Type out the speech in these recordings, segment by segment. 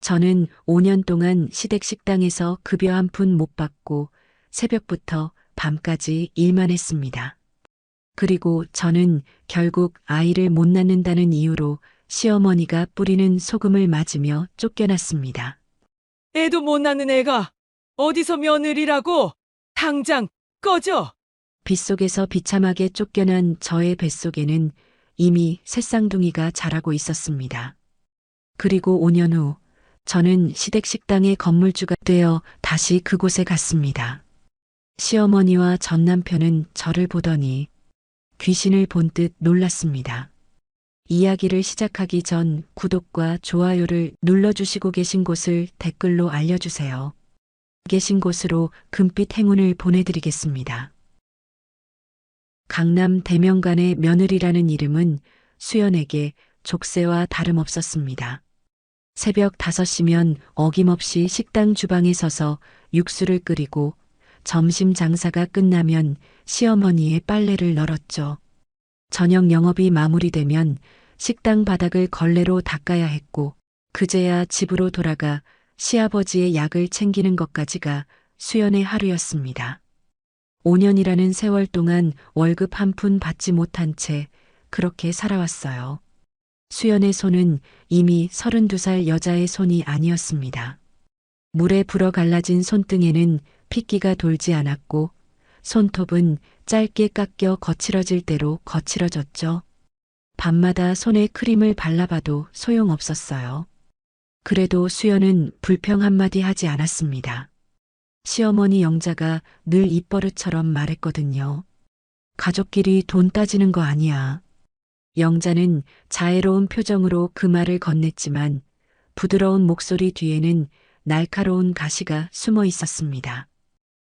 저는 5년 동안 시댁 식당에서 급여 한 푼 못 받고 새벽부터 밤까지 일만 했습니다. 그리고 저는 결국 아이를 못 낳는다는 이유로 시어머니가 뿌리는 소금을 맞으며 쫓겨났습니다. 애도 못 낳는 애가 어디서 며느리라고? 당장 꺼져! 빗속에서 비참하게 쫓겨난 저의 뱃속에는 이미 새쌍둥이가 자라고 있었습니다. 그리고 5년 후 저는 시댁 식당의 건물주가 되어 다시 그곳에 갔습니다. 시어머니와 전 남편은 저를 보더니 귀신을 본 듯 놀랐습니다. 이야기를 시작하기 전 구독과 좋아요를 눌러주시고 계신 곳을 댓글로 알려주세요. 계신 곳으로 금빛 행운을 보내드리겠습니다. 강남 대명간의 며느리라는 이름은 수연에게 족쇄와 다름없었습니다. 새벽 5시면 어김없이 식당 주방에 서서 육수를 끓이고 점심 장사가 끝나면 시어머니의 빨래를 널었죠. 저녁 영업이 마무리되면 식당 바닥을 걸레로 닦아야 했고 그제야 집으로 돌아가 시아버지의 약을 챙기는 것까지가 수연의 하루였습니다. 5년이라는 세월 동안 월급 한 푼 받지 못한 채 그렇게 살아왔어요. 수연의 손은 이미 32살 여자의 손이 아니었습니다. 물에 불어 갈라진 손등에는 핏기가 돌지 않았고 손톱은 짧게 깎여 거칠어질 대로 거칠어졌죠. 밤마다 손에 크림을 발라봐도 소용없었어요. 그래도 수연은 불평 한마디 하지 않았습니다. 시어머니 영자가 늘 입버릇처럼 말했거든요. 가족끼리 돈 따지는 거 아니야. 영자는 자애로운 표정으로 그 말을 건넸지만 부드러운 목소리 뒤에는 날카로운 가시가 숨어 있었습니다.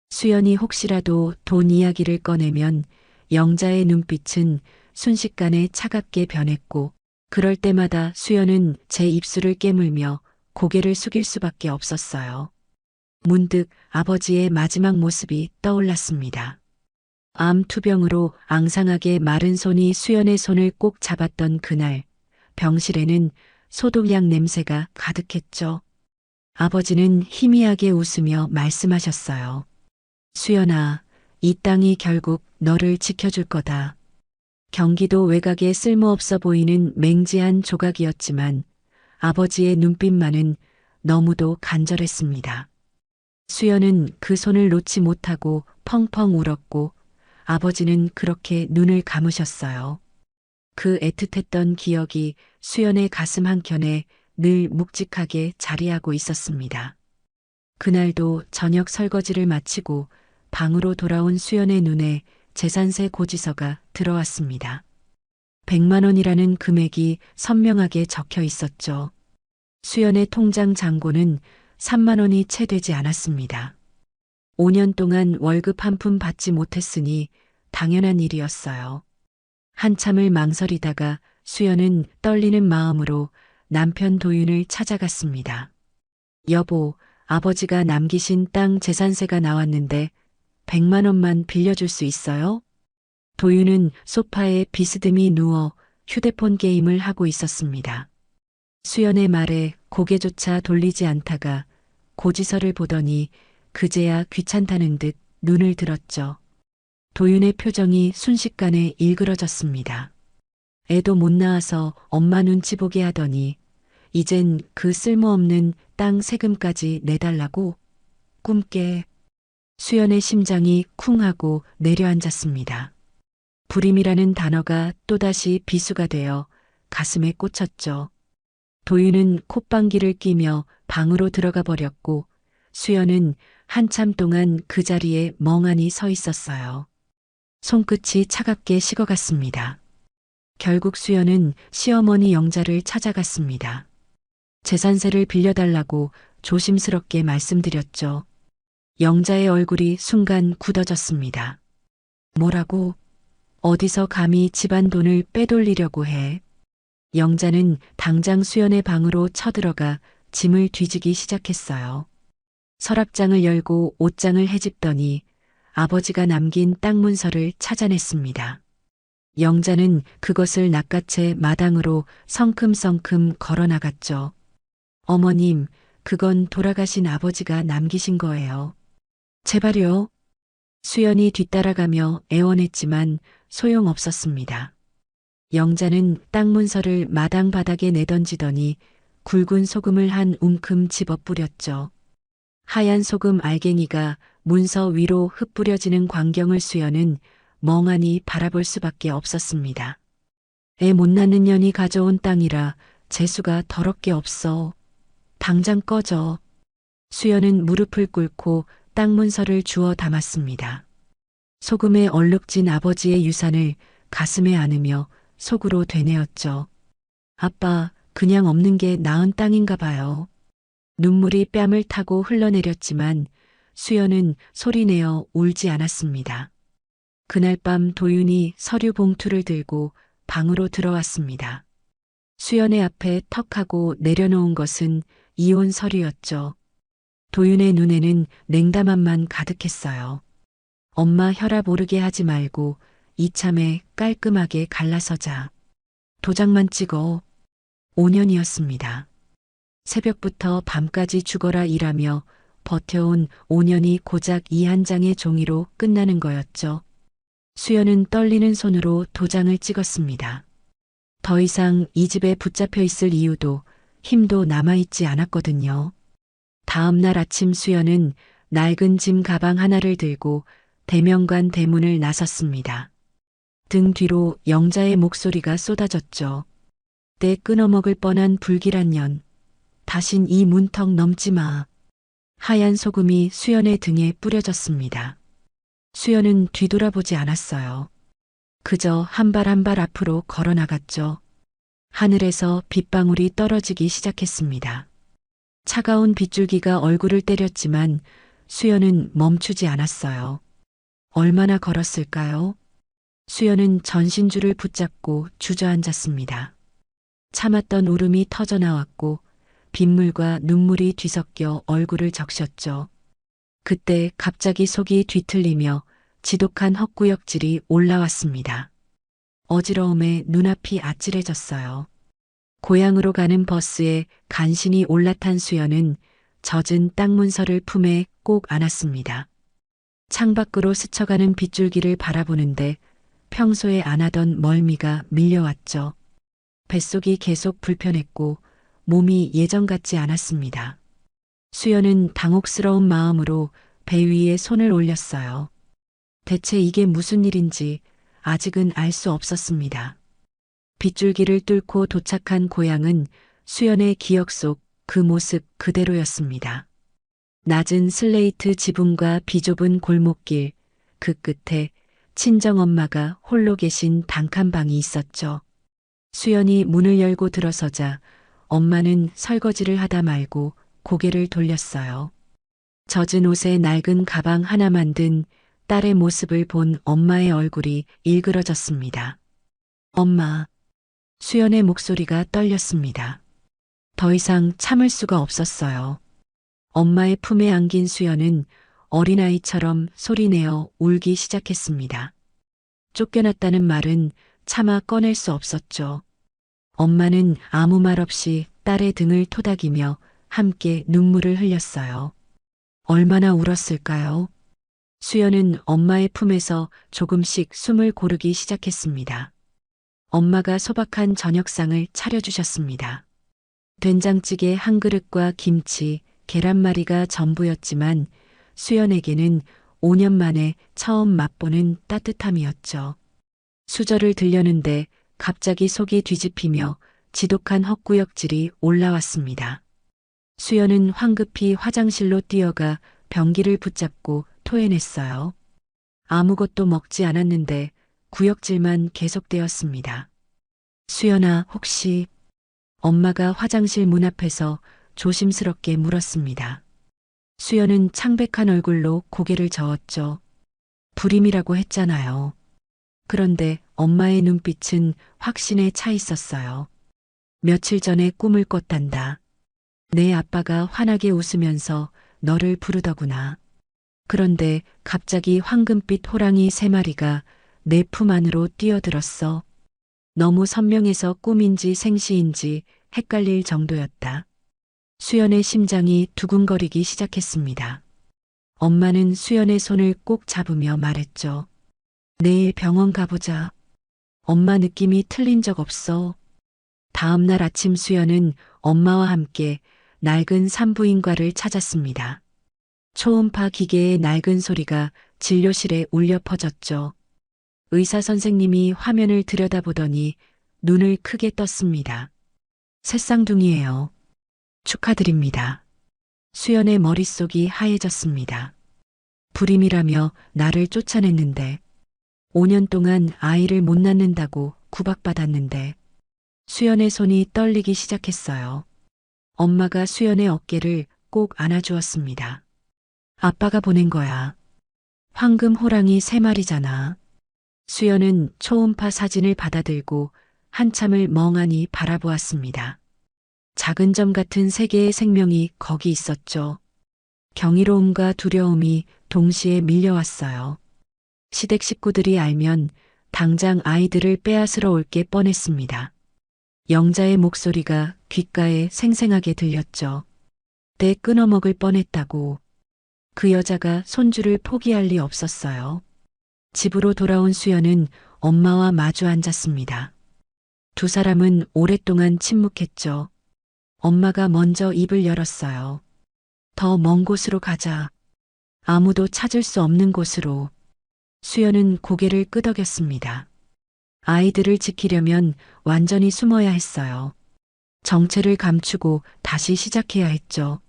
수연이 혹시라도 돈 이야기를 꺼내면 영자의 눈빛은 순식간에 차갑게 변했고 그럴 때마다 수연은 제 입술을 깨물며 고개를 숙일 수밖에 없었어요. 문득 아버지의 마지막 모습이 떠올랐습니다. 암 투병으로 앙상하게 마른 손이 수연의 손을 꼭 잡았던 그날, 병실에는 소독약 냄새가 가득했죠. 아버지는 희미하게 웃으며 말씀하셨어요. 수연아, 이 땅이 결국 너를 지켜줄 거다. 경기도 외곽에 쓸모없어 보이는 맹지한 조각이었지만 아버지의 눈빛만은 너무도 간절했습니다. 수연은 그 손을 놓지 못하고 펑펑 울었고 아버지는 그렇게 눈을 감으셨어요. 그 애틋했던 기억이 수연의 가슴 한켠에 늘 묵직하게 자리하고 있었습니다. 그날도 저녁 설거지를 마치고 방으로 돌아온 수연의 눈에 재산세 고지서가 들어왔습니다. 100만 원이라는 금액이 선명하게 적혀 있었죠. 수연의 통장 잔고는 3만 원이 채 되지 않았습니다. 5년 동안 월급 한 푼 받지 못했으니 당연한 일이었어요. 한참을 망설이다가 수연은 떨리는 마음으로 남편 도윤을 찾아갔습니다. 여보, 아버지가 남기신 땅 재산세가 나왔는데 100만 원만 빌려줄 수 있어요? 도윤은 소파에 비스듬히 누워 휴대폰 게임을 하고 있었습니다. 수연의 말에 고개조차 돌리지 않다가 고지서를 보더니 그제야 귀찮다는 듯 눈을 들었죠. 도윤의 표정이 순식간에 일그러졌습니다. 애도 못 낳아서 엄마 눈치 보게 하더니 이젠 그 쓸모없는 땅 세금까지 내달라고? 꿈깨. 수연의 심장이 쿵 하고 내려앉았습니다. 불임이라는 단어가 또다시 비수가 되어 가슴에 꽂혔죠. 도윤은 콧방귀를 끼며 방으로 들어가 버렸고 수연은 한참 동안 그 자리에 멍하니 서 있었어요. 손끝이 차갑게 식어갔습니다. 결국 수연은 시어머니 영자를 찾아갔습니다. 재산세를 빌려달라고 조심스럽게 말씀드렸죠. 영자의 얼굴이 순간 굳어졌습니다. 뭐라고? 어디서 감히 집안 돈을 빼돌리려고 해? 영자는 당장 수연의 방으로 쳐들어가 짐을 뒤지기 시작했어요. 서랍장을 열고 옷장을 헤집더니 아버지가 남긴 땅 문서를 찾아냈습니다. 영자는 그것을 낚아채 마당으로 성큼성큼 걸어나갔죠. 어머님, 그건 돌아가신 아버지가 남기신 거예요. 제발요. 수연이 뒤따라가며 애원했지만 소용없었습니다. 영자는 땅 문서를 마당 바닥에 내던지더니 굵은 소금을 한 움큼 집어 뿌렸죠. 하얀 소금 알갱이가 문서 위로 흩뿌려지는 광경을 수연은 멍하니 바라볼 수밖에 없었습니다. 애 못 낳는 년이 가져온 땅이라 재수가 더럽게 없어. 당장 꺼져. 수연은 무릎을 꿇고 땅 문서를 주워 담았습니다. 소금에 얼룩진 아버지의 유산을 가슴에 안으며 속으로 되뇌었죠. 아빠, 그냥 없는 게 나은 땅인가 봐요. 눈물이 뺨을 타고 흘러내렸지만 수연은 소리내어 울지 않았습니다. 그날 밤 도윤이 서류 봉투를 들고 방으로 들어왔습니다. 수연의 앞에 턱하고 내려놓은 것은 이혼 서류였죠. 도윤의 눈에는 냉담함만 가득했어요. 엄마 혈압 오르게 하지 말고 이참에 깔끔하게 갈라서자. 도장만 찍어. 5년이었습니다. 새벽부터 밤까지 죽어라 일하며 버텨온 5년이 고작 이 한 장의 종이로 끝나는 거였죠. 수연은 떨리는 손으로 도장을 찍었습니다. 더 이상 이 집에 붙잡혀 있을 이유도 힘도 남아있지 않았거든요. 다음 날 아침 수연은 낡은 짐 가방 하나를 들고 대명관 대문을 나섰습니다. 등 뒤로 영자의 목소리가 쏟아졌죠. 때 끊어먹을 뻔한 불길한 년. 다신 이 문턱 넘지 마. 하얀 소금이 수연의 등에 뿌려졌습니다. 수연은 뒤돌아보지 않았어요. 그저 한 발 한 발 앞으로 걸어나갔죠. 하늘에서 빗방울이 떨어지기 시작했습니다. 차가운 빗줄기가 얼굴을 때렸지만 수연은 멈추지 않았어요. 얼마나 걸었을까요? 수연은 전신줄을 붙잡고 주저앉았습니다. 참았던 울음이 터져나왔고 빗물과 눈물이 뒤섞여 얼굴을 적셨죠. 그때 갑자기 속이 뒤틀리며 지독한 헛구역질이 올라왔습니다. 어지러움에 눈앞이 아찔해졌어요. 고향으로 가는 버스에 간신히 올라탄 수연은 젖은 땅 문서를 품에 꼭 안았습니다. 창밖으로 스쳐가는 빗줄기를 바라보는데 평소에 안 하던 멀미가 밀려왔죠. 뱃속이 계속 불편했고 몸이 예전 같지 않았습니다. 수연은 당혹스러운 마음으로 배 위에 손을 올렸어요. 대체 이게 무슨 일인지 아직은 알 수 없었습니다. 빗줄기를 뚫고 도착한 고향은 수연의 기억 속 그 모습 그대로였습니다. 낮은 슬레이트 지붕과 비좁은 골목길, 그 끝에 친정엄마가 홀로 계신 단칸방이 있었죠. 수연이 문을 열고 들어서자 엄마는 설거지를 하다 말고 고개를 돌렸어요. 젖은 옷에 낡은 가방 하나만 든 딸의 모습을 본 엄마의 얼굴이 일그러졌습니다. 엄마. 수연의 목소리가 떨렸습니다. 더 이상 참을 수가 없었어요. 엄마의 품에 안긴 수연은 어린아이처럼 소리내어 울기 시작했습니다. 쫓겨났다는 말은 차마 꺼낼 수 없었죠. 엄마는 아무 말 없이 딸의 등을 토닥이며 함께 눈물을 흘렸어요. 얼마나 울었을까요? 수연은 엄마의 품에서 조금씩 숨을 고르기 시작했습니다. 엄마가 소박한 저녁상을 차려주셨습니다. 된장찌개 한 그릇과 김치, 계란말이가 전부였지만 수연에게는 5년 만에 처음 맛보는 따뜻함이었죠. 수저를 들려는데 갑자기 속이 뒤집히며 지독한 헛구역질이 올라왔습니다. 수연은 황급히 화장실로 뛰어가 변기를 붙잡고 토해냈어요. 아무것도 먹지 않았는데 구역질만 계속되었습니다. 수연아, 혹시... 엄마가 화장실 문 앞에서 조심스럽게 물었습니다. 수연은 창백한 얼굴로 고개를 저었죠. 불임이라고 했잖아요. 그런데 엄마의 눈빛은 확신에 차 있었어요. 며칠 전에 꿈을 꿨단다. 내 아빠가 환하게 웃으면서 너를 부르더구나. 그런데 갑자기 황금빛 호랑이 3마리가 내 품 안으로 뛰어들었어. 너무 선명해서 꿈인지 생시인지 헷갈릴 정도였다. 수연의 심장이 두근거리기 시작했습니다. 엄마는 수연의 손을 꼭 잡으며 말했죠. 내일 병원 가보자. 엄마 느낌이 틀린 적 없어. 다음 날 아침 수연은 엄마와 함께 낡은 산부인과를 찾았습니다. 초음파 기계의 낡은 소리가 진료실에 울려 퍼졌죠. 의사 선생님이 화면을 들여다보더니 눈을 크게 떴습니다. 새쌍둥이에요. 축하드립니다. 수연의 머릿속이 하얘졌습니다. 불임이라며 나를 쫓아냈는데 5년 동안 아이를 못 낳는다고 구박받았는데 수연의 손이 떨리기 시작했어요. 엄마가 수연의 어깨를 꼭 안아주었습니다. 아빠가 보낸 거야. 황금 호랑이 3마리잖아. 수연은 초음파 사진을 받아들고 한참을 멍하니 바라보았습니다. 작은 점 같은 세 개의 생명이 거기 있었죠. 경이로움과 두려움이 동시에 밀려왔어요. 시댁 식구들이 알면 당장 아이들을 빼앗으러 올 게 뻔했습니다. 영자의 목소리가 귓가에 생생하게 들렸죠. 때 끊어먹을 뻔했다고. 그 여자가 손주를 포기할 리 없었어요. 집으로 돌아온 수연은 엄마와 마주 앉았습니다. 두 사람은 오랫동안 침묵했죠. 엄마가 먼저 입을 열었어요. 더 먼 곳으로 가자. 아무도 찾을 수 없는 곳으로. 수연은 고개를 끄덕였습니다. 아이들을 지키려면 완전히 숨어야 했어요. 정체를 감추고 다시 시작해야 했죠.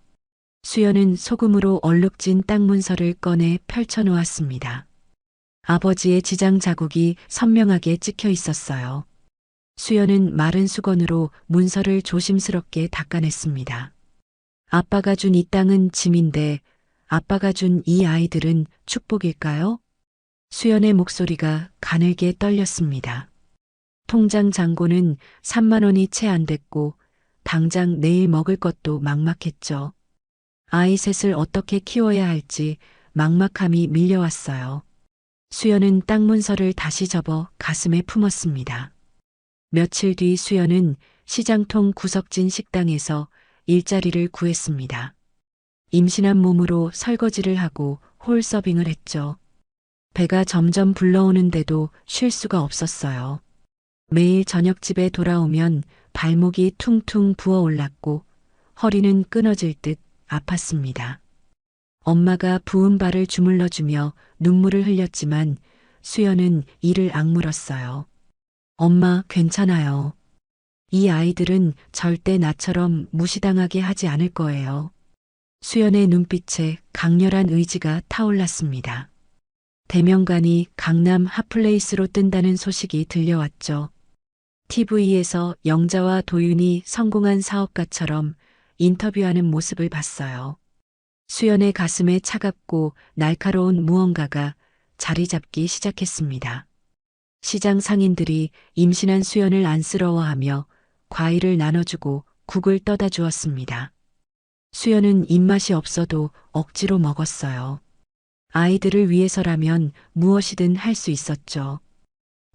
수연은 소금으로 얼룩진 땅 문서를 꺼내 펼쳐놓았습니다. 아버지의 지장 자국이 선명하게 찍혀 있었어요. 수연은 마른 수건으로 문서를 조심스럽게 닦아냈습니다. 아빠가 준 이 땅은 짐인데 아빠가 준 이 아이들은 축복일까요? 수연의 목소리가 가늘게 떨렸습니다. 통장 잔고는 3만 원이 채 안 됐고 당장 내일 먹을 것도 막막했죠. 아이 셋을 어떻게 키워야 할지 막막함이 밀려왔어요. 수연은 땅 문서를 다시 접어 가슴에 품었습니다. 며칠 뒤 수연은 시장통 구석진 식당에서 일자리를 구했습니다. 임신한 몸으로 설거지를 하고 홀서빙을 했죠. 배가 점점 불러오는데도 쉴 수가 없었어요. 매일 저녁집에 돌아오면 발목이 퉁퉁 부어올랐고 허리는 끊어질 듯 아팠습니다. 엄마가 부은 발을 주물러주며 눈물을 흘렸지만 수연은 이를 악물었어요. 엄마, 괜찮아요. 이 아이들은 절대 나처럼 무시당하게 하지 않을 거예요. 수연의 눈빛에 강렬한 의지가 타올랐습니다. 대명간이 강남 핫플레이스로 뜬다는 소식이 들려왔죠. TV에서 영자와 도윤이 성공한 사업가처럼 인터뷰하는 모습을 봤어요. 수연의 가슴에 차갑고 날카로운 무언가가 자리 잡기 시작했습니다. 시장 상인들이 임신한 수연을 안쓰러워하며 과일을 나눠주고 국을 떠다 주었습니다. 수연은 입맛이 없어도 억지로 먹었어요. 아이들을 위해서라면 무엇이든 할 수 있었죠.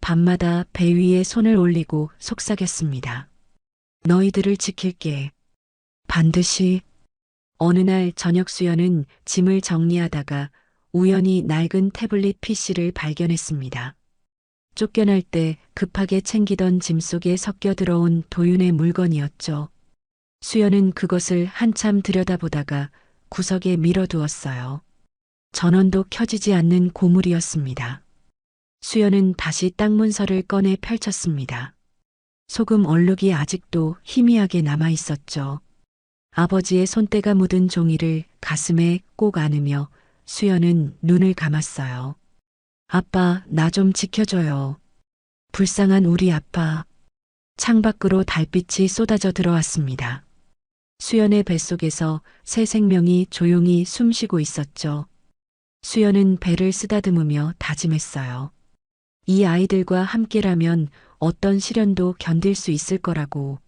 밤마다 배 위에 손을 올리고 속삭였습니다. 너희들을 지킬게. 반드시. 어느 날 저녁 수연은 짐을 정리하다가 우연히 낡은 태블릿 PC를 발견했습니다. 쫓겨날 때 급하게 챙기던 짐 속에 섞여 들어온 도윤의 물건이었죠. 수연은 그것을 한참 들여다보다가 구석에 밀어두었어요. 전원도 켜지지 않는 고물이었습니다. 수연은 다시 땅 문서를 꺼내 펼쳤습니다. 소금 얼룩이 아직도 희미하게 남아 있었죠. 아버지의 손때가 묻은 종이를 가슴에 꼭 안으며 수연은 눈을 감았어요. 아빠, 나 좀 지켜줘요. 불쌍한 우리 아빠. 창밖으로 달빛이 쏟아져 들어왔습니다. 수연의 뱃속에서 새 생명이 조용히 숨쉬고 있었죠. 수연은 배를 쓰다듬으며 다짐했어요. 이 아이들과 함께라면 어떤 시련도 견딜 수 있을 거라고.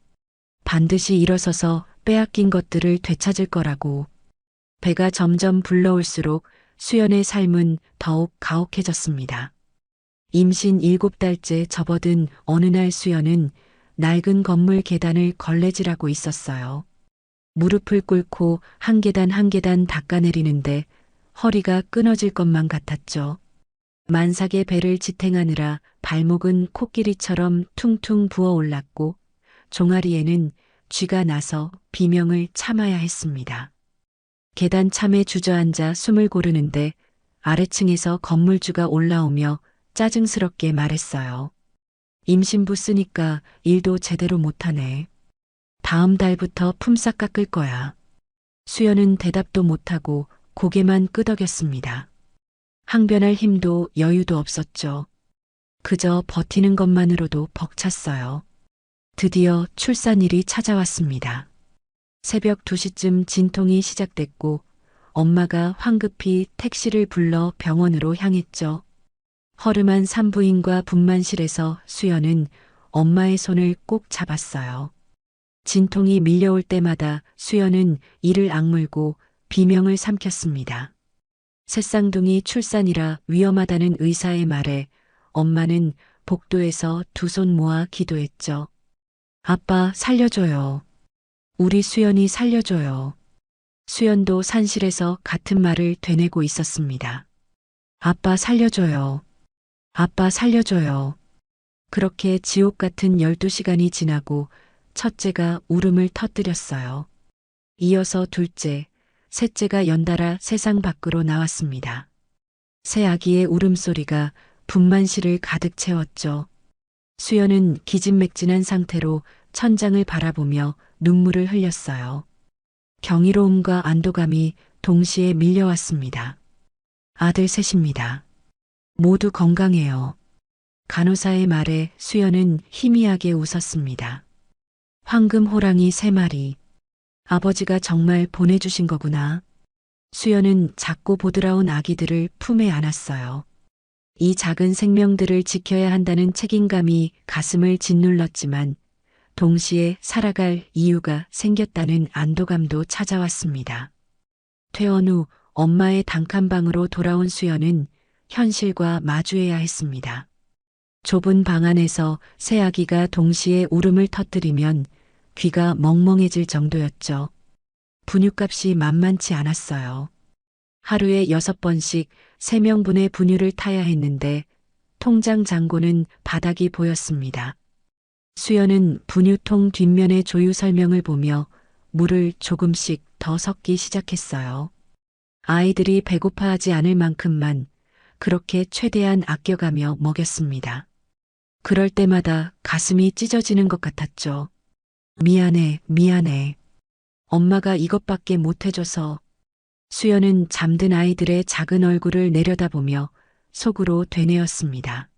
반드시 일어서서 빼앗긴 것들을 되찾을 거라고. 배가 점점 불러올수록 수연의 삶은 더욱 가혹해졌습니다. 임신 7달째 접어든 어느 날 수연은 낡은 건물 계단을 걸레질하고 있었어요. 무릎을 꿇고 한 계단 한 계단 닦아내리는데 허리가 끊어질 것만 같았죠. 만삭의 배를 지탱하느라 발목은 코끼리처럼 퉁퉁 부어올랐고 종아리에는 쥐가 나서 비명을 참아야 했습니다. 계단 참에 주저앉아 숨을 고르는데 아래층에서 건물주가 올라오며 짜증스럽게 말했어요. 임신부 쓰니까 일도 제대로 못하네. 다음 달부터 품삯 깎을 거야. 수연은 대답도 못하고 고개만 끄덕였습니다. 항변할 힘도 여유도 없었죠. 그저 버티는 것만으로도 벅찼어요. 드디어 출산일이 찾아왔습니다. 새벽 2시쯤 진통이 시작됐고 엄마가 황급히 택시를 불러 병원으로 향했죠. 허름한 산부인과 분만실에서 수연은 엄마의 손을 꼭 잡았어요. 진통이 밀려올 때마다 수연은 이를 악물고 비명을 삼켰습니다. 새쌍둥이 출산이라 위험하다는 의사의 말에 엄마는 복도에서 두 손 모아 기도했죠. 아빠 살려줘요. 우리 수연이 살려줘요. 수연도 산실에서 같은 말을 되뇌고 있었습니다. 아빠 살려줘요. 아빠 살려줘요. 그렇게 지옥 같은 12시간이 지나고 첫째가 울음을 터뜨렸어요. 이어서 둘째, 셋째가 연달아 세상 밖으로 나왔습니다. 새 아기의 울음소리가 분만실을 가득 채웠죠. 수연은 기진맥진한 상태로 천장을 바라보며 눈물을 흘렸어요. 경이로움과 안도감이 동시에 밀려왔습니다. 아들 셋입니다. 모두 건강해요. 간호사의 말에 수연은 희미하게 웃었습니다. 황금 호랑이 3마리. 아버지가 정말 보내주신 거구나. 수연은 작고 보드라운 아기들을 품에 안았어요. 이 작은 생명들을 지켜야 한다는 책임감이 가슴을 짓눌렀지만 동시에 살아갈 이유가 생겼다는 안도감도 찾아왔습니다. 퇴원 후 엄마의 단칸방으로 돌아온 수연은 현실과 마주해야 했습니다. 좁은 방 안에서 새 아기가 동시에 울음을 터뜨리면 귀가 멍멍해질 정도였죠. 분유값이 만만치 않았어요. 하루에 6번씩 3명분의 분유를 타야 했는데 통장 잔고는 바닥이 보였습니다. 수연은 분유통 뒷면의 조유 설명을 보며 물을 조금씩 더 섞기 시작했어요. 아이들이 배고파하지 않을 만큼만 그렇게 최대한 아껴가며 먹였습니다. 그럴 때마다 가슴이 찢어지는 것 같았죠. 미안해, 미안해. 엄마가 이것밖에 못해줘서. 수연은 잠든 아이들의 작은 얼굴을 내려다보며 속으로 되뇌었습니다.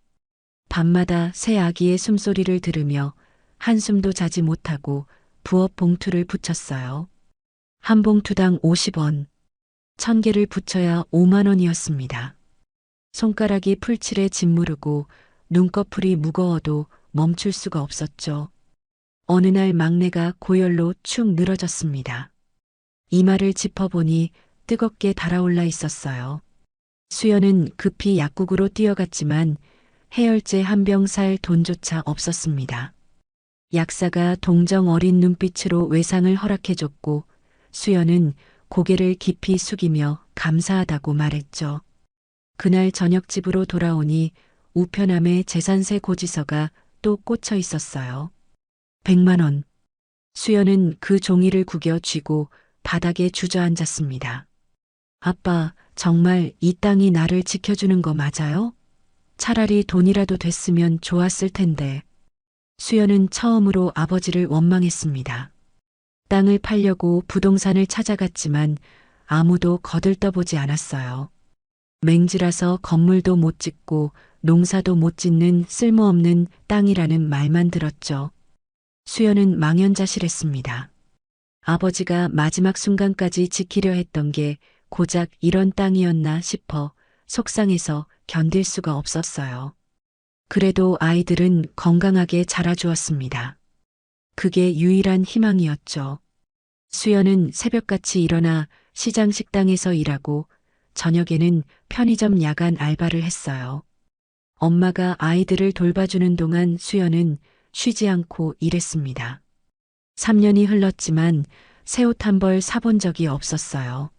밤마다 새 아기의 숨소리를 들으며 한숨도 자지 못하고 부업 봉투를 붙였어요. 한 봉투당 50원. 1000개를 붙여야 5만 원이었습니다. 손가락이 풀칠에 짓무르고 눈꺼풀이 무거워도 멈출 수가 없었죠. 어느 날 막내가 고열로 축 늘어졌습니다. 이마를 짚어보니 뜨겁게 달아올라 있었어요. 수연은 급히 약국으로 뛰어갔지만 해열제 한 병 살 돈조차 없었습니다. 약사가 동정 어린 눈빛으로 외상을 허락해줬고 수연은 고개를 깊이 숙이며 감사하다고 말했죠. 그날 저녁 집으로 돌아오니 우편함에 재산세 고지서가 또 꽂혀 있었어요. 100만 원. 수연은 그 종이를 구겨 쥐고 바닥에 주저앉았습니다. 아빠, 정말 이 땅이 나를 지켜주는 거 맞아요? 차라리 돈이라도 됐으면 좋았을 텐데. 수연은 처음으로 아버지를 원망했습니다. 땅을 팔려고 부동산을 찾아갔지만 아무도 거들떠보지 않았어요. 맹지라서 건물도 못 짓고 농사도 못 짓는 쓸모없는 땅이라는 말만 들었죠. 수연은 망연자실했습니다. 아버지가 마지막 순간까지 지키려 했던 게 고작 이런 땅이었나 싶어 속상해서 견딜 수가 없었어요. 그래도 아이들은 건강하게 자라주었습니다. 그게 유일한 희망이었죠. 수연은 새벽같이 일어나 시장 식당에서 일하고 저녁에는 편의점 야간 알바를 했어요. 엄마가 아이들을 돌봐주는 동안 수연은 쉬지 않고 일했습니다. 3년이 흘렀지만 새 옷 한 벌 사본 적이 없었어요.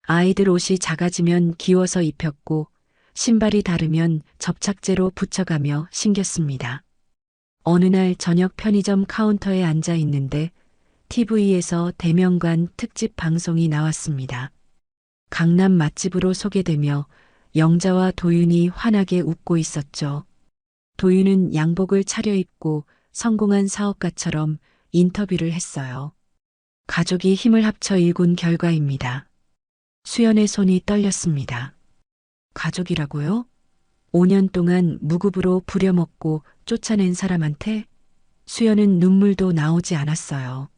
아이들 옷이 작아지면 기워서 입혔고 신발이 다르면 접착제로 붙여가며 신겼습니다. 어느 날 저녁 편의점 카운터에 앉아 있는데 TV에서 대명관 특집 방송이 나왔습니다. 강남 맛집으로 소개되며 영자와 도윤이 환하게 웃고 있었죠. 도윤은 양복을 차려입고 성공한 사업가처럼 인터뷰를 했어요. 가족이 힘을 합쳐 일군 결과입니다. 수연의 손이 떨렸습니다. 가족이라고요? 5년 동안 무급으로 부려먹고 쫓아낸 사람한테? 수연은 눈물도 나오지 않았어요.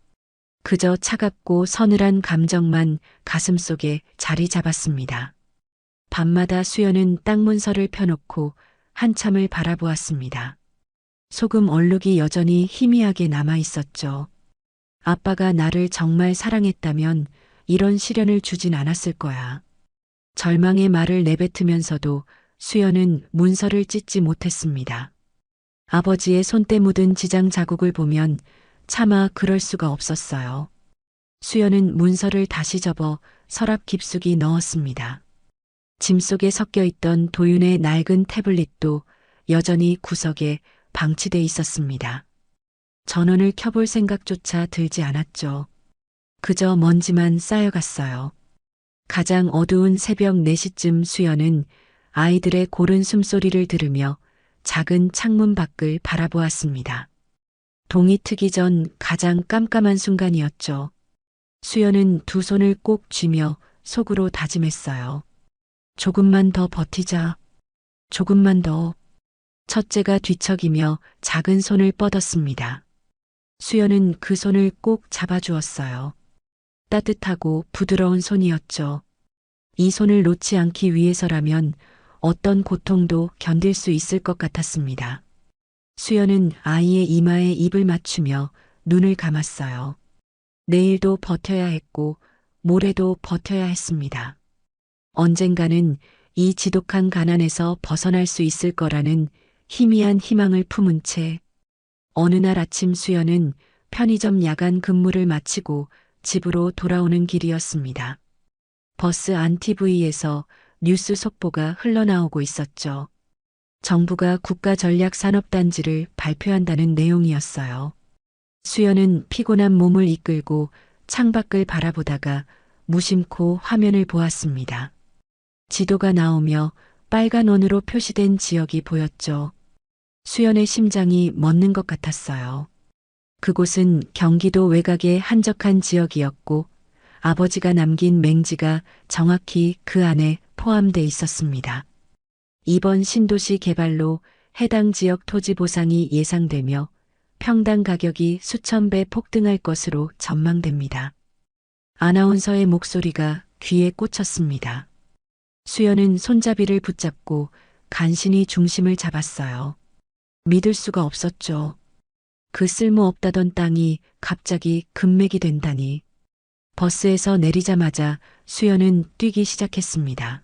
그저 차갑고 서늘한 감정만 가슴속에 자리 잡았습니다. 밤마다 수연은 땅 문서를 펴놓고 한참을 바라보았습니다. 소금 얼룩이 여전히 희미하게 남아 있었죠. 아빠가 나를 정말 사랑했다면 이런 시련을 주진 않았을 거야. 절망의 말을 내뱉으면서도 수연은 문서를 찢지 못했습니다. 아버지의 손때 묻은 지장 자국을 보면 차마 그럴 수가 없었어요. 수연은 문서를 다시 접어 서랍 깊숙이 넣었습니다. 짐 속에 섞여 있던 도윤의 낡은 태블릿도 여전히 구석에 방치돼 있었습니다. 전원을 켜볼 생각조차 들지 않았죠. 그저 먼지만 쌓여갔어요. 가장 어두운 새벽 4시쯤 수연은 아이들의 고른 숨소리를 들으며 작은 창문 밖을 바라보았습니다. 동이 트기 전 가장 깜깜한 순간이었죠. 수연은 두 손을 꼭 쥐며 속으로 다짐했어요. 조금만 더 버티자. 조금만 더. 첫째가 뒤척이며 작은 손을 뻗었습니다. 수연은 그 손을 꼭 잡아주었어요. 따뜻하고 부드러운 손이었죠. 이 손을 놓지 않기 위해서라면 어떤 고통도 견딜 수 있을 것 같았습니다. 수연은 아이의 이마에 입을 맞추며 눈을 감았어요. 내일도 버텨야 했고 모레도 버텨야 했습니다. 언젠가는 이 지독한 가난에서 벗어날 수 있을 거라는 희미한 희망을 품은 채 어느 날 아침 수연은 편의점 야간 근무를 마치고 집으로 돌아오는 길이었습니다. 버스 안 TV에서 뉴스 속보가 흘러나오고 있었죠. 정부가 국가전략산업단지를 발표한다는 내용이었어요. 수연은 피곤한 몸을 이끌고 창밖을 바라보다가 무심코 화면을 보았습니다. 지도가 나오며 빨간 원으로 표시된 지역이 보였죠. 수연의 심장이 멎는 것 같았어요. 그곳은 경기도 외곽의 한적한 지역이었고 아버지가 남긴 맹지가 정확히 그 안에 포함돼 있었습니다. 이번 신도시 개발로 해당 지역 토지 보상이 예상되며 평당 가격이 수천 배 폭등할 것으로 전망됩니다. 아나운서의 목소리가 귀에 꽂혔습니다. 수연은 손잡이를 붙잡고 간신히 중심을 잡았어요. 믿을 수가 없었죠. 그 쓸모없다던 땅이 갑자기 금맥이 된다니. 버스에서 내리자마자 수연은 뛰기 시작했습니다.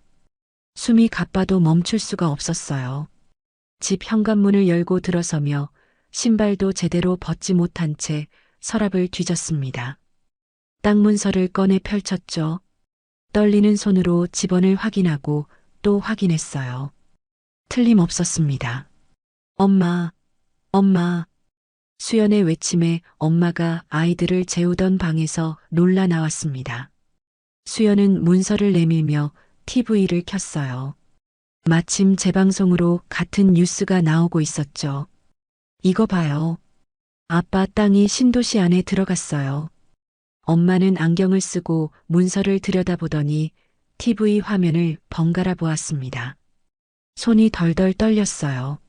숨이 가빠도 멈출 수가 없었어요. 집 현관문을 열고 들어서며 신발도 제대로 벗지 못한 채 서랍을 뒤졌습니다. 땅 문서를 꺼내 펼쳤죠. 떨리는 손으로 집원을 확인하고 또 확인했어요. 틀림없었습니다. 엄마, 엄마. 수연의 외침에 엄마가 아이들을 재우던 방에서 놀라 나왔습니다. 수연은 문서를 내밀며 TV를 켰어요. 마침 재방송으로 같은 뉴스가 나오고 있었죠. 이거 봐요. 아빠 땅이 신도시 안에 들어갔어요. 엄마는 안경을 쓰고 문서를 들여다보더니 TV 화면을 번갈아 보았습니다. 손이 덜덜 떨렸어요.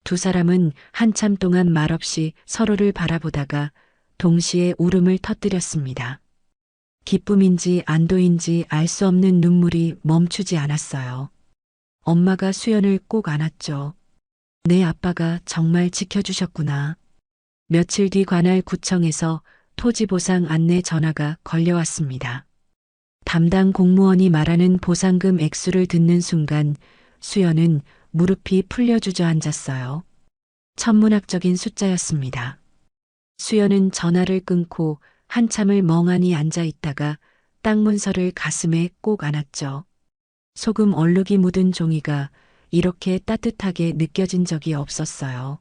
두 사람은 한참 동안 말없이 서로를 바라보다가 동시에 울음을 터뜨렸습니다. 기쁨인지 안도인지 알 수 없는 눈물이 멈추지 않았어요. 엄마가 수연을 꼭 안았죠. 내 아빠가 정말 지켜주셨구나. 며칠 뒤 관할 구청에서 토지 보상 안내 전화가 걸려왔습니다. 담당 공무원이 말하는 보상금 액수를 듣는 순간 수연은 무릎이 풀려 주저앉았어요. 천문학적인 숫자였습니다. 수연은 전화를 끊고 한참을 멍하니 앉아 있다가 땅 문서를 가슴에 꼭 안았죠. 소금 얼룩이 묻은 종이가 이렇게 따뜻하게 느껴진 적이 없었어요.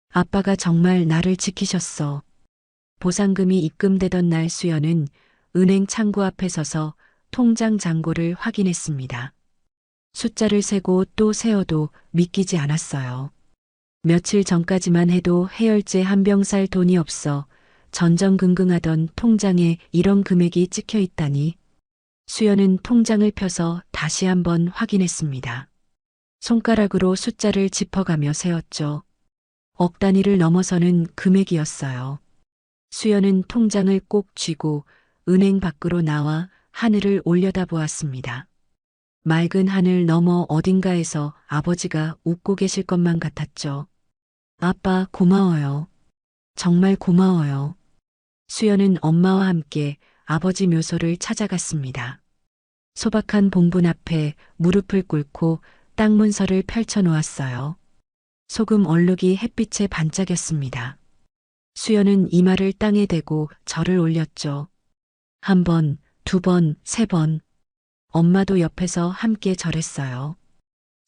아빠가 정말 나를 지키셨어. 보상금이 입금되던 날 수연은 은행 창구 앞에 서서 통장 잔고를 확인했습니다. 숫자를 세고 또 세어도 믿기지 않았어요. 며칠 전까지만 해도 해열제 한 병 살 돈이 없어 전전긍긍하던 통장에 이런 금액이 찍혀 있다니. 수연은 통장을 펴서 다시 한번 확인했습니다. 손가락으로 숫자를 짚어가며 세었죠. 억 단위를 넘어서는 금액이었어요. 수연은 통장을 꼭 쥐고 은행 밖으로 나와 하늘을 올려다보았습니다. 맑은 하늘 너머 어딘가에서 아버지가 웃고 계실 것만 같았죠. 아빠 고마워요. 정말 고마워요. 수연은 엄마와 함께 아버지 묘소를 찾아갔습니다. 소박한 봉분 앞에 무릎을 꿇고 땅 문서를 펼쳐 놓았어요. 소금 얼룩이 햇빛에 반짝였습니다. 수연은 이마를 땅에 대고 절을 올렸죠. 한 번, 두 번, 세 번. 엄마도 옆에서 함께 절했어요.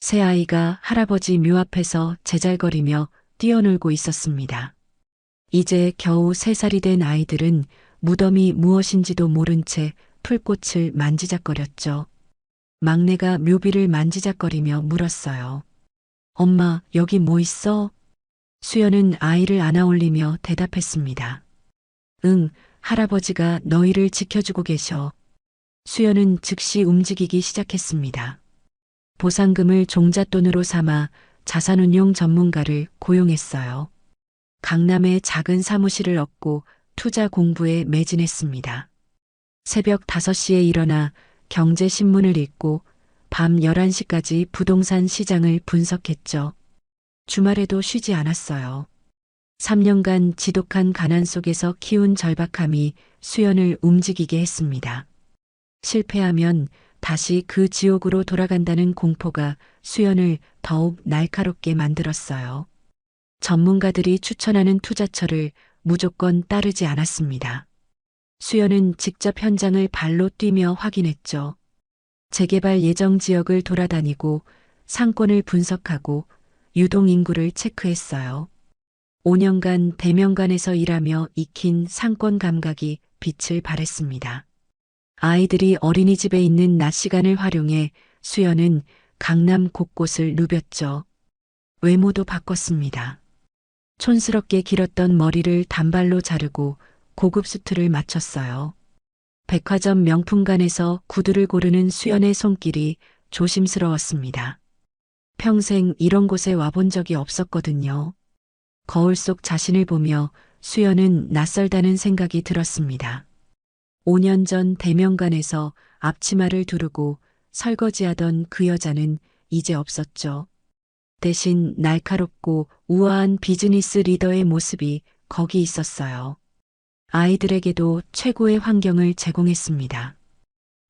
새 아이가 할아버지 묘 앞에서 제잘거리며 뛰어놀고 있었습니다. 이제 겨우 3살이 된 아이들은 무덤이 무엇인지도 모른 채 풀꽃을 만지작거렸죠. 막내가 묘비를 만지작거리며 물었어요. 엄마, 여기 뭐 있어? 수연은 아이를 안아올리며 대답했습니다. 응, 할아버지가 너희를 지켜주고 계셔. 수연은 즉시 움직이기 시작했습니다. 보상금을 종잣돈으로 삼아 자산운용 전문가를 고용했어요. 강남에 작은 사무실을 얻고 투자 공부에 매진했습니다. 새벽 5시에 일어나 경제신문을 읽고 밤 11시까지 부동산 시장을 분석했죠. 주말에도 쉬지 않았어요. 3년간 지독한 가난 속에서 키운 절박함이 수연을 움직이게 했습니다. 실패하면 다시 그 지옥으로 돌아간다는 공포가 수연을 더욱 날카롭게 만들었어요. 전문가들이 추천하는 투자처를 무조건 따르지 않았습니다. 수연은 직접 현장을 발로 뛰며 확인했죠. 재개발 예정 지역을 돌아다니고 상권을 분석하고 유동인구를 체크했어요. 5년간 대명간에서 일하며 익힌 상권 감각이 빛을 발했습니다. 아이들이 어린이집에 있는 낮 시간을 활용해 수연은 강남 곳곳을 누볐죠. 외모도 바꿨습니다. 촌스럽게 길었던 머리를 단발로 자르고 고급 수트를 맞췄어요. 백화점 명품관에서 구두를 고르는 수연의 손길이 조심스러웠습니다. 평생 이런 곳에 와본 적이 없었거든요. 거울 속 자신을 보며 수연은 낯설다는 생각이 들었습니다. 5년 전 대명관에서 앞치마를 두르고 설거지하던 그 여자는 이제 없었죠. 대신 날카롭고 우아한 비즈니스 리더의 모습이 거기 있었어요. 아이들에게도 최고의 환경을 제공했습니다.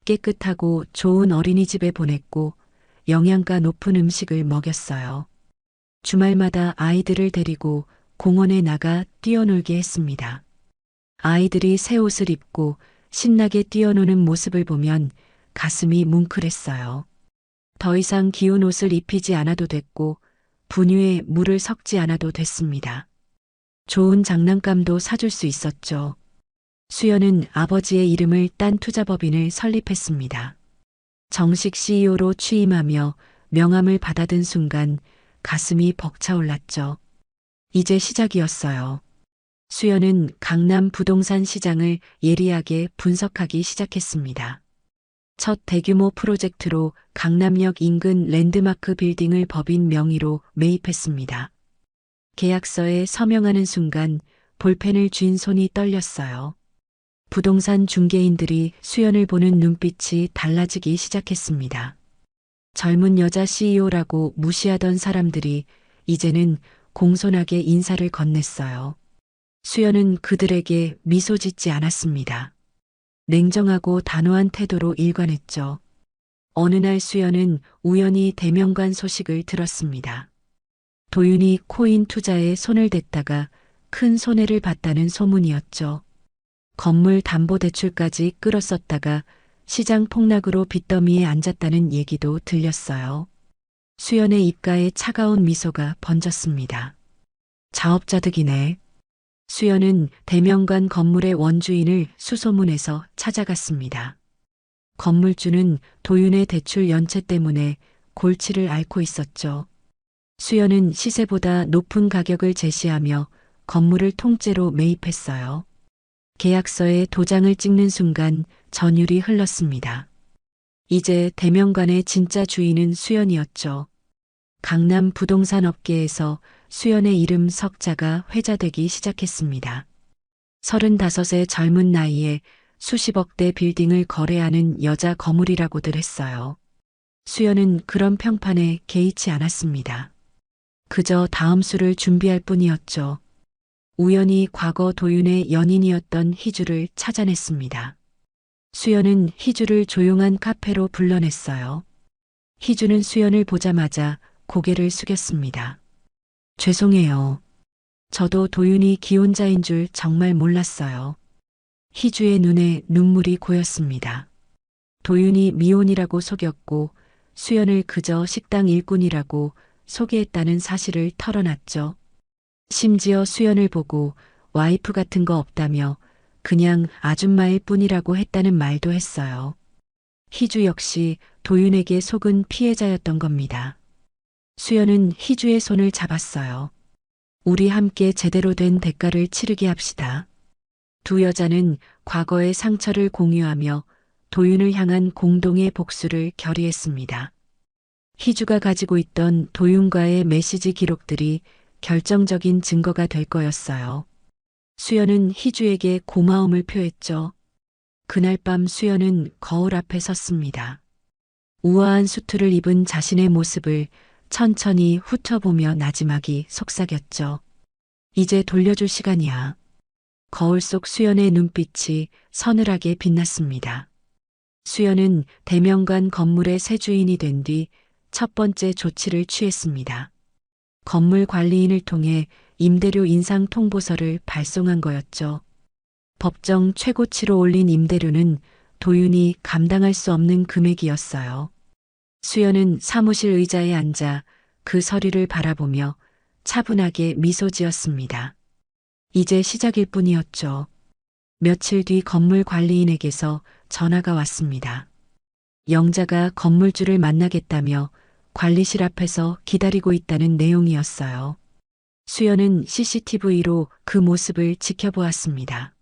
깨끗하고 좋은 어린이집에 보냈고 영양가 높은 음식을 먹였어요. 주말마다 아이들을 데리고 공원에 나가 뛰어놀게 했습니다. 아이들이 새 옷을 입고 신나게 뛰어노는 모습을 보면 가슴이 뭉클했어요. 더 이상 기운 옷을 입히지 않아도 됐고 분유에 물을 섞지 않아도 됐습니다. 좋은 장난감도 사줄 수 있었죠. 수연은 아버지의 이름을 딴 투자법인을 설립했습니다. 정식 CEO로 취임하며 명함을 받아든 순간 가슴이 벅차올랐죠. 이제 시작이었어요. 수연은 강남 부동산 시장을 예리하게 분석하기 시작했습니다. 첫 대규모 프로젝트로 강남역 인근 랜드마크 빌딩을 법인 명의로 매입했습니다. 계약서에 서명하는 순간 볼펜을 쥔 손이 떨렸어요. 부동산 중개인들이 수연을 보는 눈빛이 달라지기 시작했습니다. 젊은 여자 CEO라고 무시하던 사람들이 이제는 공손하게 인사를 건넸어요. 수연은 그들에게 미소 짓지 않았습니다. 냉정하고 단호한 태도로 일관했죠. 어느 날 수연은 우연히 대명관 소식을 들었습니다. 도윤이 코인 투자에 손을 댔다가 큰 손해를 봤다는 소문이었죠. 건물 담보대출까지 끌었었다가 시장 폭락으로 빚더미에 앉았다는 얘기도 들렸어요. 수연의 입가에 차가운 미소가 번졌습니다. 자업자득이네. 수연은 대명관 건물의 원주인을 수소문해서 찾아갔습니다. 건물주는 도윤의 대출 연체 때문에 골치를 앓고 있었죠. 수연은 시세보다 높은 가격을 제시하며 건물을 통째로 매입했어요. 계약서에 도장을 찍는 순간 전율이 흘렀습니다. 이제 대명관의 진짜 주인은 수연이었죠. 강남 부동산 업계에서 수연의 이름 석자가 회자되기 시작했습니다. 35의 젊은 나이에 수십억대 빌딩을 거래하는 여자 거물이라고들 했어요. 수연은 그런 평판에 개의치 않았습니다. 그저 다음 수를 준비할 뿐이었죠. 우연히 과거 도윤의 연인이었던 희주를 찾아냈습니다. 수연은 희주를 조용한 카페로 불러냈어요. 희주는 수연을 보자마자 고개를 숙였습니다. 죄송해요. 저도 도윤이 기혼자인 줄 정말 몰랐어요. 희주의 눈에 눈물이 고였습니다. 도윤이 미혼이라고 속였고 수연을 그저 식당 일꾼이라고 소개했다는 사실을 털어놨죠. 심지어 수연을 보고 와이프 같은 거 없다며 그냥 아줌마일 뿐이라고 했다는 말도 했어요. 희주 역시 도윤에게 속은 피해자였던 겁니다. 수연은 희주의 손을 잡았어요. 우리 함께 제대로 된 대가를 치르게 합시다. 두 여자는 과거의 상처를 공유하며 도윤을 향한 공동의 복수를 결의했습니다. 희주가 가지고 있던 도윤과의 메시지 기록들이 결정적인 증거가 될 거였어요. 수연은 희주에게 고마움을 표했죠. 그날 밤 수연은 거울 앞에 섰습니다. 우아한 수트를 입은 자신의 모습을 천천히 훑어보며 나지막이 속삭였죠. 이제 돌려줄 시간이야. 거울 속 수연의 눈빛이 서늘하게 빛났습니다. 수연은 대명관 건물의 새 주인이 된 뒤 첫 번째 조치를 취했습니다. 건물 관리인을 통해 임대료 인상 통보서를 발송한 거였죠. 법정 최고치로 올린 임대료는 도윤이 감당할 수 없는 금액이었어요. 수연은 사무실 의자에 앉아 그 서류를 바라보며 차분하게 미소 지었습니다. 이제 시작일 뿐이었죠. 며칠 뒤 건물 관리인에게서 전화가 왔습니다. 영자가 건물주를 만나겠다며 관리실 앞에서 기다리고 있다는 내용이었어요. 수연은 CCTV로 그 모습을 지켜보았습니다.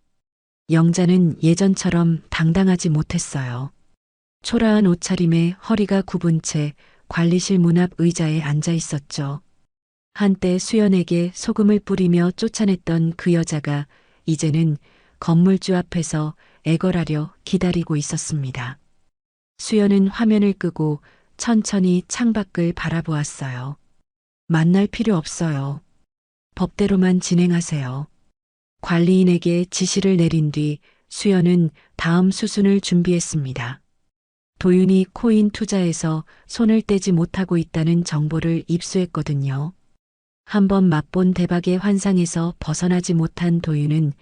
영자는 예전처럼 당당하지 못했어요. 초라한 옷차림에 허리가 굽은 채 관리실 문 앞 의자에 앉아 있었죠. 한때 수연에게 소금을 뿌리며 쫓아냈던 그 여자가 이제는 건물주 앞에서 애걸하려 기다리고 있었습니다. 수연은 화면을 끄고 천천히 창밖을 바라보았어요. 만날 필요 없어요. 법대로만 진행하세요. 관리인에게 지시를 내린 뒤 수연은 다음 수순을 준비했습니다. 도윤이 코인 투자에서 손을 떼지 못하고 있다는 정보를 입수했거든요. 한번 맛본 대박의 환상에서 벗어나지 못한 도윤은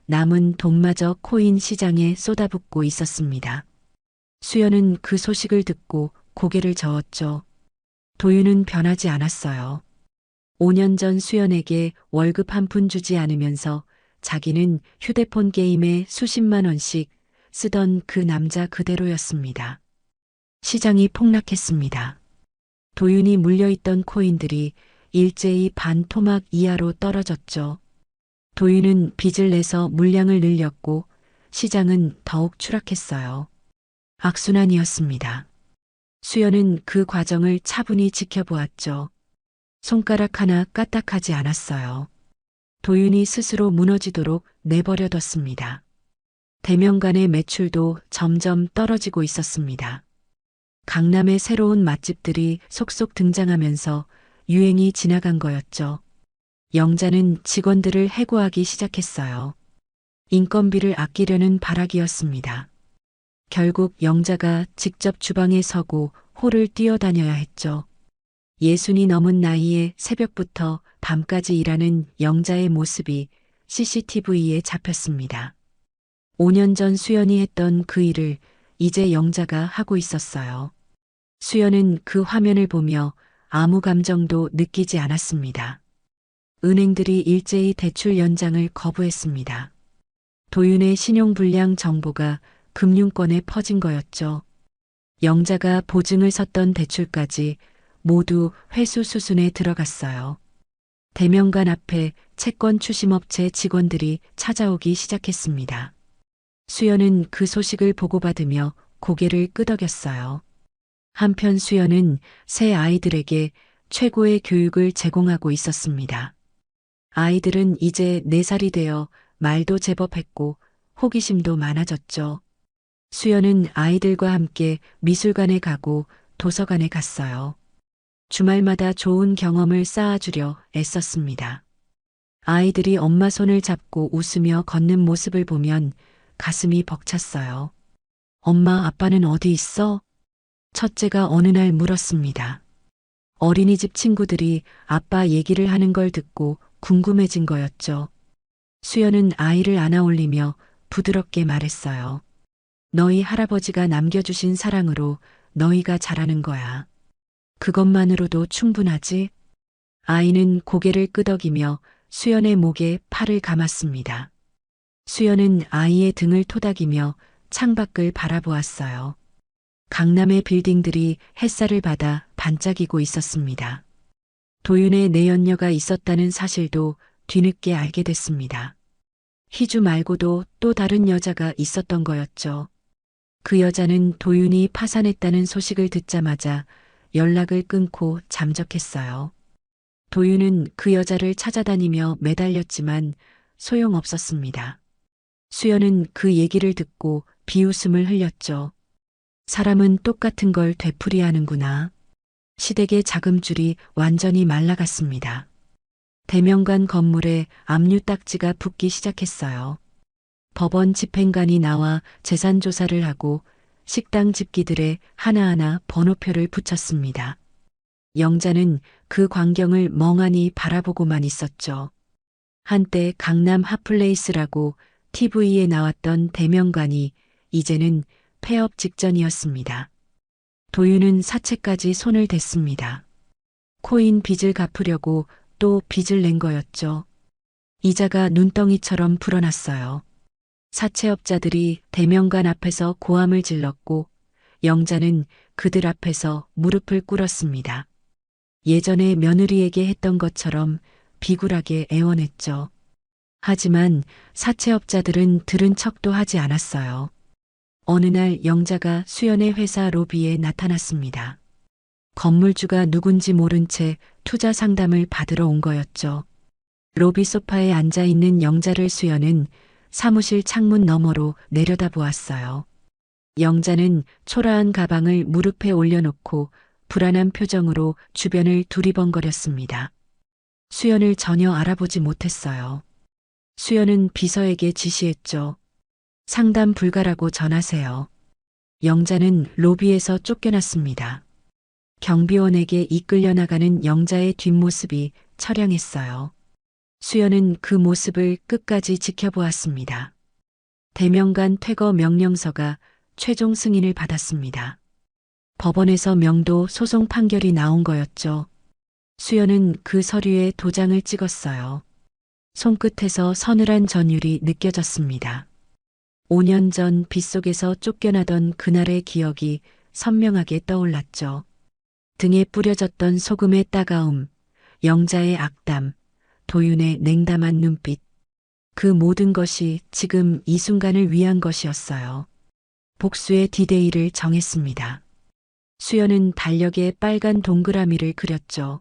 남은 돈마저 코인 시장에 쏟아붓고 있었습니다. 수연은 그 소식을 듣고 고개를 저었죠. 도윤은 변하지 않았어요. 5년 전 수연에게 월급 한 푼 주지 않으면서 자기는 휴대폰 게임에 수십만 원씩 쓰던 그 남자 그대로였습니다. 시장이 폭락했습니다. 도윤이 물려있던 코인들이 일제히 반 토막 이하로 떨어졌죠. 도윤은 빚을 내서 물량을 늘렸고 시장은 더욱 추락했어요. 악순환이었습니다. 수연은 그 과정을 차분히 지켜보았죠. 손가락 하나 까딱하지 않았어요. 도윤이 스스로 무너지도록 내버려뒀습니다. 대명간의 매출도 점점 떨어지고 있었습니다. 강남의 새로운 맛집들이 속속 등장하면서 유행이 지나간 거였죠. 영자는 직원들을 해고하기 시작했어요. 인건비를 아끼려는 발악이었습니다. 결국 영자가 직접 주방에 서고 홀을 뛰어다녀야 했죠. 60이 넘은 나이에 새벽부터 밤까지 일하는 영자의 모습이 CCTV에 잡혔습니다. 5년 전 수연이 했던 그 일을 이제 영자가 하고 있었어요. 수연은 그 화면을 보며 아무 감정도 느끼지 않았습니다. 은행들이 일제히 대출 연장을 거부했습니다. 도윤의 신용불량 정보가 금융권에 퍼진 거였죠. 영자가 보증을 섰던 대출까지 모두 회수 수순에 들어갔어요. 대명관 앞에 채권 추심업체 직원들이 찾아오기 시작했습니다. 수연은 그 소식을 보고받으며 고개를 끄덕였어요. 한편 수연은 새 아이들에게 최고의 교육을 제공하고 있었습니다. 아이들은 이제 4살이 되어 말도 제법 했고 호기심도 많아졌죠. 수연은 아이들과 함께 미술관에 가고 도서관에 갔어요. 주말마다 좋은 경험을 쌓아주려 애썼습니다. 아이들이 엄마 손을 잡고 웃으며 걷는 모습을 보면 가슴이 벅찼어요. 엄마, 아빠는 어디 있어? 첫째가 어느 날 물었습니다. 어린이집 친구들이 아빠 얘기를 하는 걸 듣고 궁금해진 거였죠. 수연은 아이를 안아올리며 부드럽게 말했어요. 너희 할아버지가 남겨주신 사랑으로 너희가 자라는 거야. 그것만으로도 충분하지? 아이는 고개를 끄덕이며 수연의 목에 팔을 감았습니다. 수연은 아이의 등을 토닥이며 창밖을 바라보았어요. 강남의 빌딩들이 햇살을 받아 반짝이고 있었습니다. 도윤의 내연녀가 있었다는 사실도 뒤늦게 알게 됐습니다. 희주 말고도 또 다른 여자가 있었던 거였죠. 그 여자는 도윤이 파산했다는 소식을 듣자마자 연락을 끊고 잠적했어요. 도윤은 그 여자를 찾아다니며 매달렸지만 소용없었습니다. 수연은 그 얘기를 듣고 비웃음을 흘렸죠. 사람은 똑같은 걸 되풀이하는구나. 시댁의 자금줄이 완전히 말라갔습니다. 대명관 건물에 압류 딱지가 붙기 시작했어요. 법원 집행관이 나와 재산 조사를 하고 식당 집기들에 하나하나 번호표를 붙였습니다. 영자는 그 광경을 멍하니 바라보고만 있었죠. 한때 강남 핫플레이스라고 TV에 나왔던 대명관이 이제는 폐업 직전이었습니다. 도윤은 사채까지 손을 댔습니다. 코인 빚을 갚으려고 또 빚을 낸 거였죠. 이자가 눈덩이처럼 불어났어요. 사채업자들이 대명관 앞에서 고함을 질렀고 영자는 그들 앞에서 무릎을 꿇었습니다. 예전에 며느리에게 했던 것처럼 비굴하게 애원했죠. 하지만 사채업자들은 들은 척도 하지 않았어요. 어느 날 영자가 수연의 회사 로비에 나타났습니다. 건물주가 누군지 모른 채 투자 상담을 받으러 온 거였죠. 로비 소파에 앉아 있는 영자를 수연은 사무실 창문 너머로 내려다보았어요. 영자는 초라한 가방을 무릎에 올려놓고 불안한 표정으로 주변을 두리번거렸습니다. 수연을 전혀 알아보지 못했어요. 수연은 비서에게 지시했죠. 상담 불가라고 전하세요. 영자는 로비에서 쫓겨났습니다. 경비원에게 이끌려 나가는 영자의 뒷모습이 처량했어요. 수연은 그 모습을 끝까지 지켜보았습니다. 대명관 퇴거 명령서가 최종 승인을 받았습니다. 법원에서 명도 소송 판결이 나온 거였죠. 수연은 그 서류에 도장을 찍었어요. 손끝에서 서늘한 전율이 느껴졌습니다. 5년 전 빗속에서 쫓겨나던 그날의 기억이 선명하게 떠올랐죠. 등에 뿌려졌던 소금의 따가움, 영자의 악담, 도윤의 냉담한 눈빛. 그 모든 것이 지금 이 순간을 위한 것이었어요. 복수의 디데이를 정했습니다. 수연은 달력에 빨간 동그라미를 그렸죠.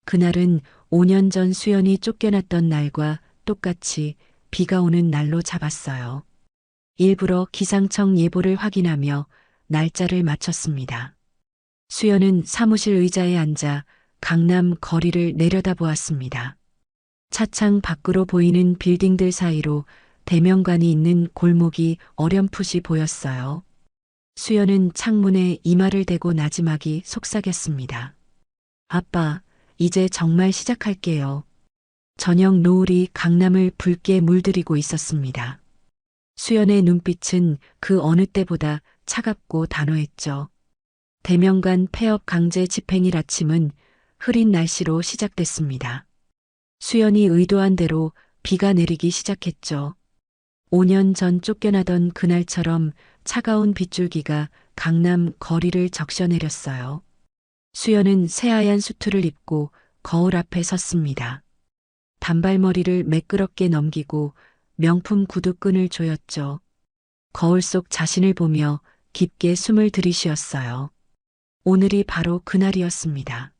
그날은 5년 전 수연이 쫓겨났던 날과 똑같이 비가 오는 날로 잡았어요. 일부러 기상청 예보를 확인하며 날짜를 맞췄습니다. 수연은 사무실 의자에 앉아 강남 거리를 내려다보았습니다. 차창 밖으로 보이는 빌딩들 사이로 대명관이 있는 골목이 어렴풋이 보였어요. 수연은 창문에 이마를 대고 나지막이 속삭였습니다. 아빠, 이제 정말 시작할게요. 저녁 노을이 강남을 붉게 물들이고 있었습니다. 수연의 눈빛은 그 어느 때보다 차갑고 단호했죠. 대명간 폐업 강제 집행일 아침은 흐린 날씨로 시작됐습니다. 수연이 의도한 대로 비가 내리기 시작했죠. 5년 전 쫓겨나던 그날처럼 차가운 빗줄기가 강남 거리를 적셔내렸어요. 수연은 새하얀 수트를 입고 거울 앞에 섰습니다. 단발머리를 매끄럽게 넘기고 명품 구두끈을 조였죠. 거울 속 자신을 보며 깊게 숨을 들이쉬었어요. 오늘이 바로 그날이었습니다.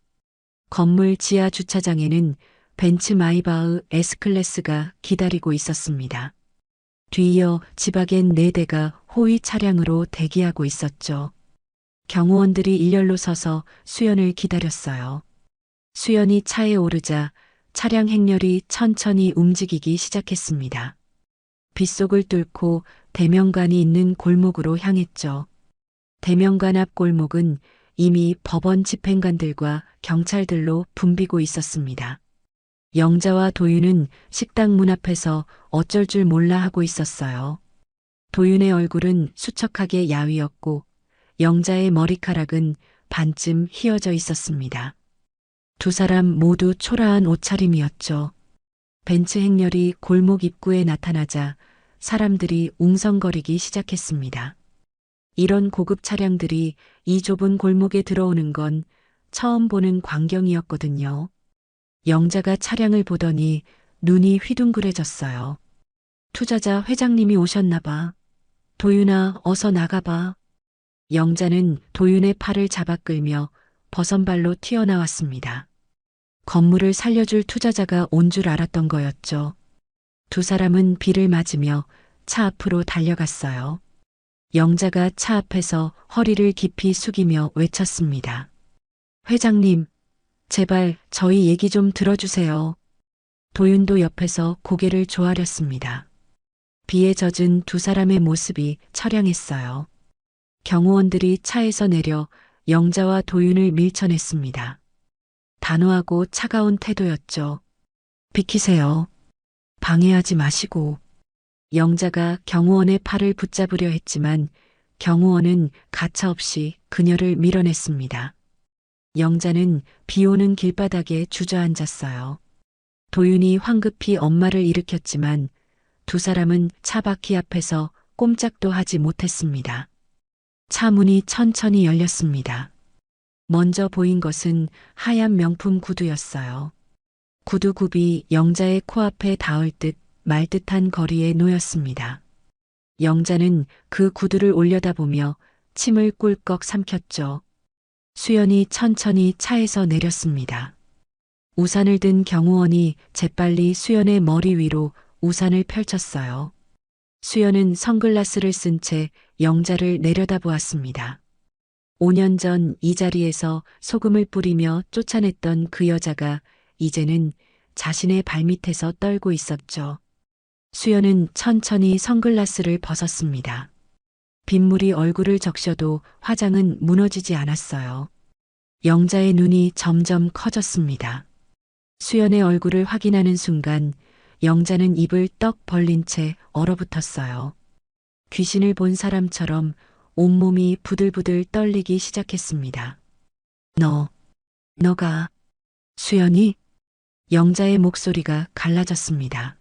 건물 지하 주차장에는 벤츠 마이바흐 S클래스가 기다리고 있었습니다. 뒤이어 지박엔 4대가 호위 차량으로 대기하고 있었죠. 경호원들이 일렬로 서서 수연을 기다렸어요. 수연이 차에 오르자 차량 행렬이 천천히 움직이기 시작했습니다. 빗속을 뚫고 대명관이 있는 골목으로 향했죠. 대명관 앞 골목은 이미 법원 집행관들과 경찰들로 붐비고 있었습니다. 영자와 도윤은 식당 문 앞에서 어쩔 줄 몰라 하고 있었어요. 도윤의 얼굴은 수척하게 야위었고 영자의 머리카락은 반쯤 휘어져 있었습니다. 두 사람 모두 초라한 옷차림이었죠. 벤츠 행렬이 골목 입구에 나타나자 사람들이 웅성거리기 시작했습니다. 이런 고급 차량들이 이 좁은 골목에 들어오는 건 처음 보는 광경이었거든요. 영자가 차량을 보더니 눈이 휘둥그레졌어요. 투자자 회장님이 오셨나 봐. 도윤아, 어서 나가봐. 영자는 도윤의 팔을 잡아 끌며 버선발로 튀어나왔습니다. 건물을 살려줄 투자자가 온 줄 알았던 거였죠. 두 사람은 비를 맞으며 차 앞으로 달려갔어요. 영자가 차 앞에서 허리를 깊이 숙이며 외쳤습니다. 회장님, 제발 저희 얘기 좀 들어주세요. 도윤도 옆에서 고개를 조아렸습니다. 비에 젖은 두 사람의 모습이 처량했어요. 경호원들이 차에서 내려 영자와 도윤을 밀쳐냈습니다. 단호하고 차가운 태도였죠. 비키세요. 방해하지 마시고. 영자가 경호원의 팔을 붙잡으려 했지만 경호원은 가차없이 그녀를 밀어냈습니다. 영자는 비 오는 길바닥에 주저앉았어요. 도윤이 황급히 엄마를 일으켰지만 두 사람은 차 바퀴 앞에서 꼼짝도 하지 못했습니다. 차 문이 천천히 열렸습니다. 먼저 보인 것은 하얀 명품 구두였어요. 구두 굽이 영자의 코앞에 닿을 듯 말 듯한 거리에 놓였습니다. 영자는 그 구두를 올려다보며 침을 꿀꺽 삼켰죠. 수연이 천천히 차에서 내렸습니다. 우산을 든 경호원이 재빨리 수연의 머리 위로 우산을 펼쳤어요. 수연은 선글라스를 쓴 채 영자를 내려다보았습니다. 5년 전 이 자리에서 소금을 뿌리며 쫓아냈던 그 여자가 이제는 자신의 발밑에서 떨고 있었죠. 수연은 천천히 선글라스를 벗었습니다. 빗물이 얼굴을 적셔도 화장은 무너지지 않았어요. 영자의 눈이 점점 커졌습니다. 수연의 얼굴을 확인하는 순간 영자는 입을 떡 벌린 채 얼어붙었어요. 귀신을 본 사람처럼 온몸이 부들부들 떨리기 시작했습니다. 너가, 수연이? 영자의 목소리가 갈라졌습니다.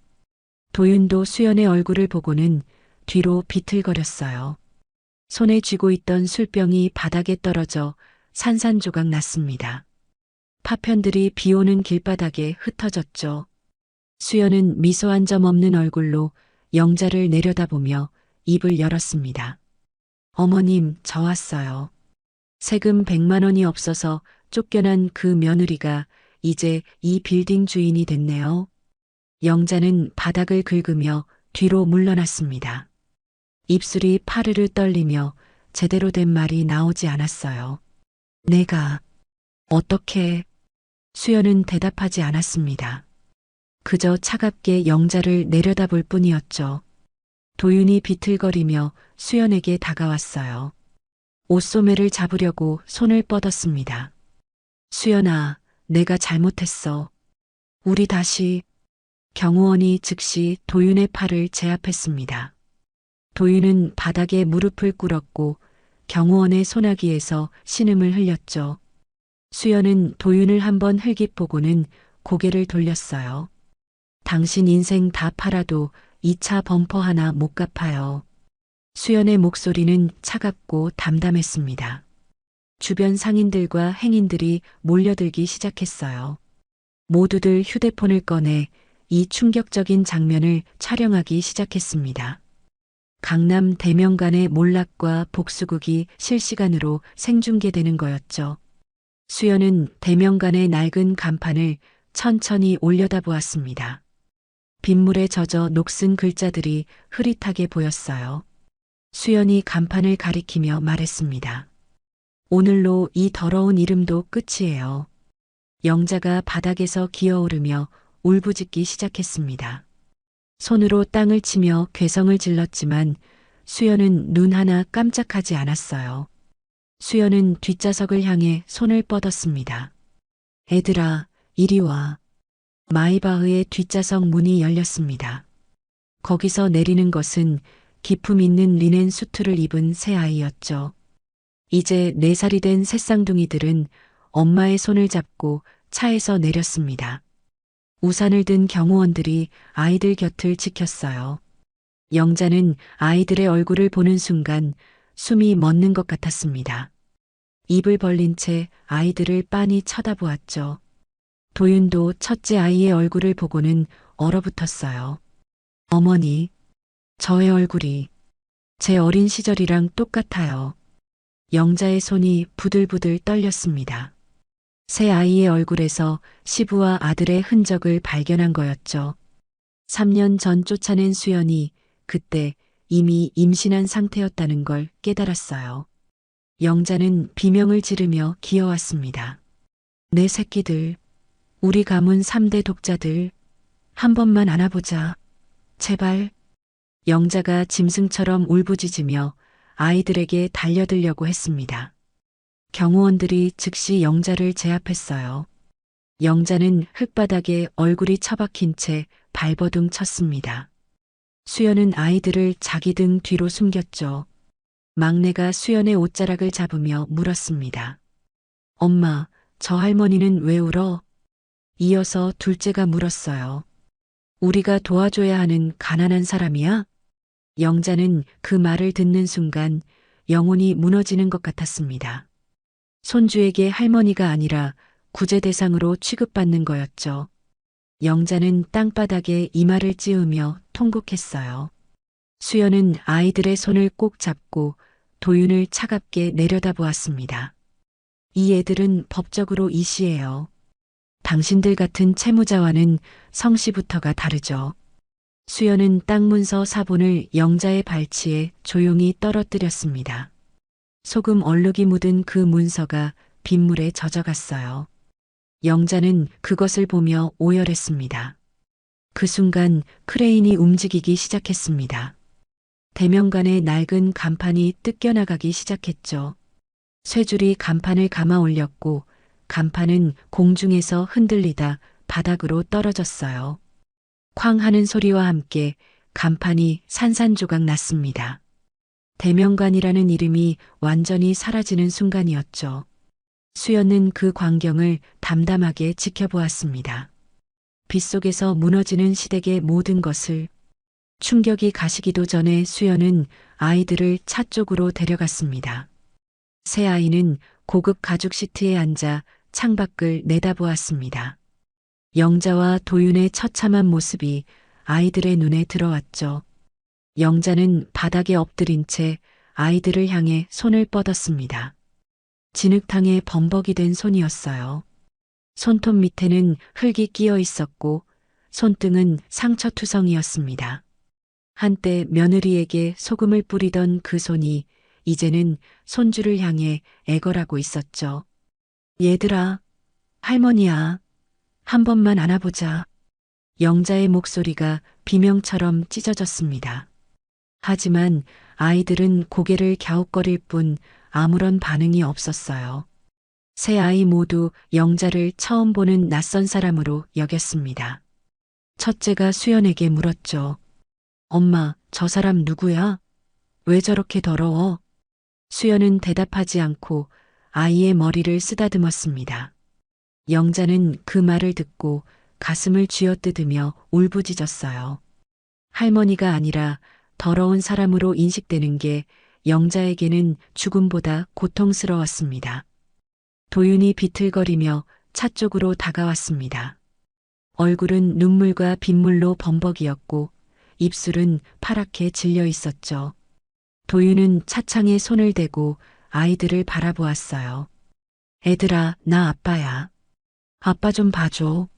도윤도 수연의 얼굴을 보고는 뒤로 비틀거렸어요. 손에 쥐고 있던 술병이 바닥에 떨어져 산산조각 났습니다. 파편들이 비 오는 길바닥에 흩어졌죠. 수연은 미소 한 점 없는 얼굴로 영자를 내려다보며 입을 열었습니다. 어머님, 저 왔어요. 세금 100만 원이 없어서 쫓겨난 그 며느리가 이제 이 빌딩 주인이 됐네요. 영자는 바닥을 긁으며 뒤로 물러났습니다. 입술이 파르르 떨리며 제대로 된 말이 나오지 않았어요. 내가 어떻게? 수연은 대답하지 않았습니다. 그저 차갑게 영자를 내려다볼 뿐이었죠. 도윤이 비틀거리며 수연에게 다가왔어요. 옷소매를 잡으려고 손을 뻗었습니다. 수연아, 내가 잘못했어. 우리 다시. 경호원이 즉시 도윤의 팔을 제압했습니다. 도윤은 바닥에 무릎을 꿇었고 경호원의 소나기에서 신음을 흘렸죠. 수연은 도윤을 한번 흘깃보고는 고개를 돌렸어요. 당신 인생 다 팔아도 2차 범퍼 하나 못 갚아요. 수연의 목소리는 차갑고 담담했습니다. 주변 상인들과 행인들이 몰려들기 시작했어요. 모두들 휴대폰을 꺼내 이 충격적인 장면을 촬영하기 시작했습니다. 강남 대명간의 몰락과 복수극이 실시간으로 생중계되는 거였죠. 수연은 대명간의 낡은 간판을 천천히 올려다보았습니다. 빗물에 젖어 녹슨 글자들이 흐릿하게 보였어요. 수연이 간판을 가리키며 말했습니다. 오늘로 이 더러운 이름도 끝이에요. 영자가 바닥에서 기어오르며 울부짖기 시작했습니다. 손으로 땅을 치며 괴성을 질렀지만 수연은 눈 하나 깜짝하지 않았어요. 수연은 뒷좌석을 향해 손을 뻗었습니다. 애들아, 이리 와. 마이바흐의 뒷좌석 문이 열렸습니다. 거기서 내리는 것은 기품 있는 리넨 수트를 입은 새 아이였죠. 이제 4살이 된 새쌍둥이들은 엄마의 손을 잡고 차에서 내렸습니다. 우산을 든 경호원들이 아이들 곁을 지켰어요. 영자는 아이들의 얼굴을 보는 순간 숨이 멎는 것 같았습니다. 입을 벌린 채 아이들을 빤히 쳐다보았죠. 도윤도 첫째 아이의 얼굴을 보고는 얼어붙었어요. 어머니, 저의 얼굴이 제 어린 시절이랑 똑같아요. 영자의 손이 부들부들 떨렸습니다. 새 아이의 얼굴에서 시부와 아들의 흔적을 발견한 거였죠. 3년 전 쫓아낸 수연이 그때 이미 임신한 상태였다는 걸 깨달았어요. 영자는 비명을 지르며 기어왔습니다. 내 새끼들, 우리 가문 3대 독자들, 한 번만 안아보자. 제발. 영자가 짐승처럼 울부짖으며 아이들에게 달려들려고 했습니다. 경호원들이 즉시 영자를 제압했어요. 영자는 흙바닥에 얼굴이 처박힌 채 발버둥 쳤습니다. 수연은 아이들을 자기 등 뒤로 숨겼죠. 막내가 수연의 옷자락을 잡으며 물었습니다. 엄마, 저 할머니는 왜 울어? 이어서 둘째가 물었어요. 우리가 도와줘야 하는 가난한 사람이야? 영자는 그 말을 듣는 순간 영혼이 무너지는 것 같았습니다. 손주에게 할머니가 아니라 구제 대상으로 취급받는 거였죠. 영자는 땅바닥에 이마를 찌우며 통곡했어요. 수연은 아이들의 손을 꼭 잡고 도윤을 차갑게 내려다보았습니다. 이 애들은 법적으로 이시예요. 당신들 같은 채무자와는 성씨부터가 다르죠. 수연은 땅 문서 사본을 영자의 발치에 조용히 떨어뜨렸습니다. 소금 얼룩이 묻은 그 문서가 빗물에 젖어갔어요. 영자는 그것을 보며 오열했습니다. 그 순간 크레인이 움직이기 시작했습니다. 대명간의 낡은 간판이 뜯겨나가기 시작했죠. 쇠줄이 간판을 감아 올렸고 간판은 공중에서 흔들리다 바닥으로 떨어졌어요. 쾅 하는 소리와 함께 간판이 산산조각 났습니다. 대명간이라는 이름이 완전히 사라지는 순간이었죠. 수연은 그 광경을 담담하게 지켜보았습니다. 빗속에서 무너지는 시댁의 모든 것을 충격이 가시기도 전에 수연은 아이들을 차 쪽으로 데려갔습니다. 새 아이는 고급 가죽 시트에 앉아 창밖을 내다보았습니다. 영자와 도윤의 처참한 모습이 아이들의 눈에 들어왔죠. 영자는 바닥에 엎드린 채 아이들을 향해 손을 뻗었습니다. 진흙탕에 범벅이 된 손이었어요. 손톱 밑에는 흙이 끼어 있었고 손등은 상처투성이었습니다. 한때 며느리에게 소금을 뿌리던 그 손이 이제는 손주를 향해 애걸하고 있었죠. 얘들아, 할머니야, 한 번만 안아보자. 영자의 목소리가 비명처럼 찢어졌습니다. 하지만 아이들은 고개를 갸웃거릴 뿐 아무런 반응이 없었어요. 세 아이 모두 영자를 처음 보는 낯선 사람으로 여겼습니다. 첫째가 수연에게 물었죠. 엄마, 저 사람 누구야? 왜 저렇게 더러워? 수연은 대답하지 않고 아이의 머리를 쓰다듬었습니다. 영자는 그 말을 듣고 가슴을 쥐어뜯으며 울부짖었어요. 할머니가 아니라 더러운 사람으로 인식되는 게 영자에게는 죽음보다 고통스러웠습니다. 도윤이 비틀거리며 차 쪽으로 다가왔습니다. 얼굴은 눈물과 빗물로 범벅이었고 입술은 파랗게 질려 있었죠. 도윤은 차창에 손을 대고 아이들을 바라보았어요. 애들아, 나 아빠야. 아빠 좀 봐줘.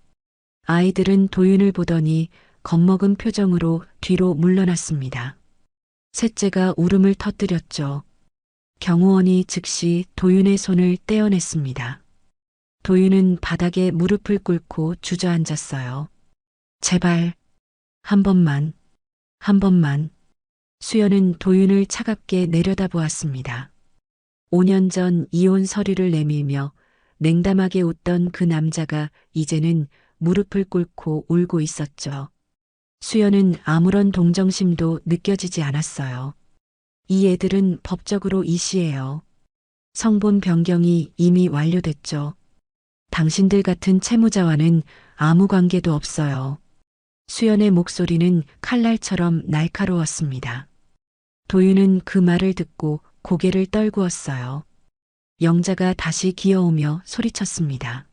아이들은 도윤을 보더니 겁먹은 표정으로 뒤로 물러났습니다. 셋째가 울음을 터뜨렸죠. 경호원이 즉시 도윤의 손을 떼어냈습니다. 도윤은 바닥에 무릎을 꿇고 주저앉았어요. 제발, 한 번만, 한 번만. 수연은 도윤을 차갑게 내려다보았습니다. 5년 전 이혼 서류를 내밀며 냉담하게 웃던 그 남자가 이제는 무릎을 꿇고 울고 있었죠. 수연은 아무런 동정심도 느껴지지 않았어요. 이 애들은 법적으로 이시해요. 성본 변경이 이미 완료됐죠. 당신들 같은 채무자와는 아무 관계도 없어요. 수연의 목소리는 칼날처럼 날카로웠습니다. 도윤은 그 말을 듣고 고개를 떨구었어요. 영자가 다시 기어오며 소리쳤습니다.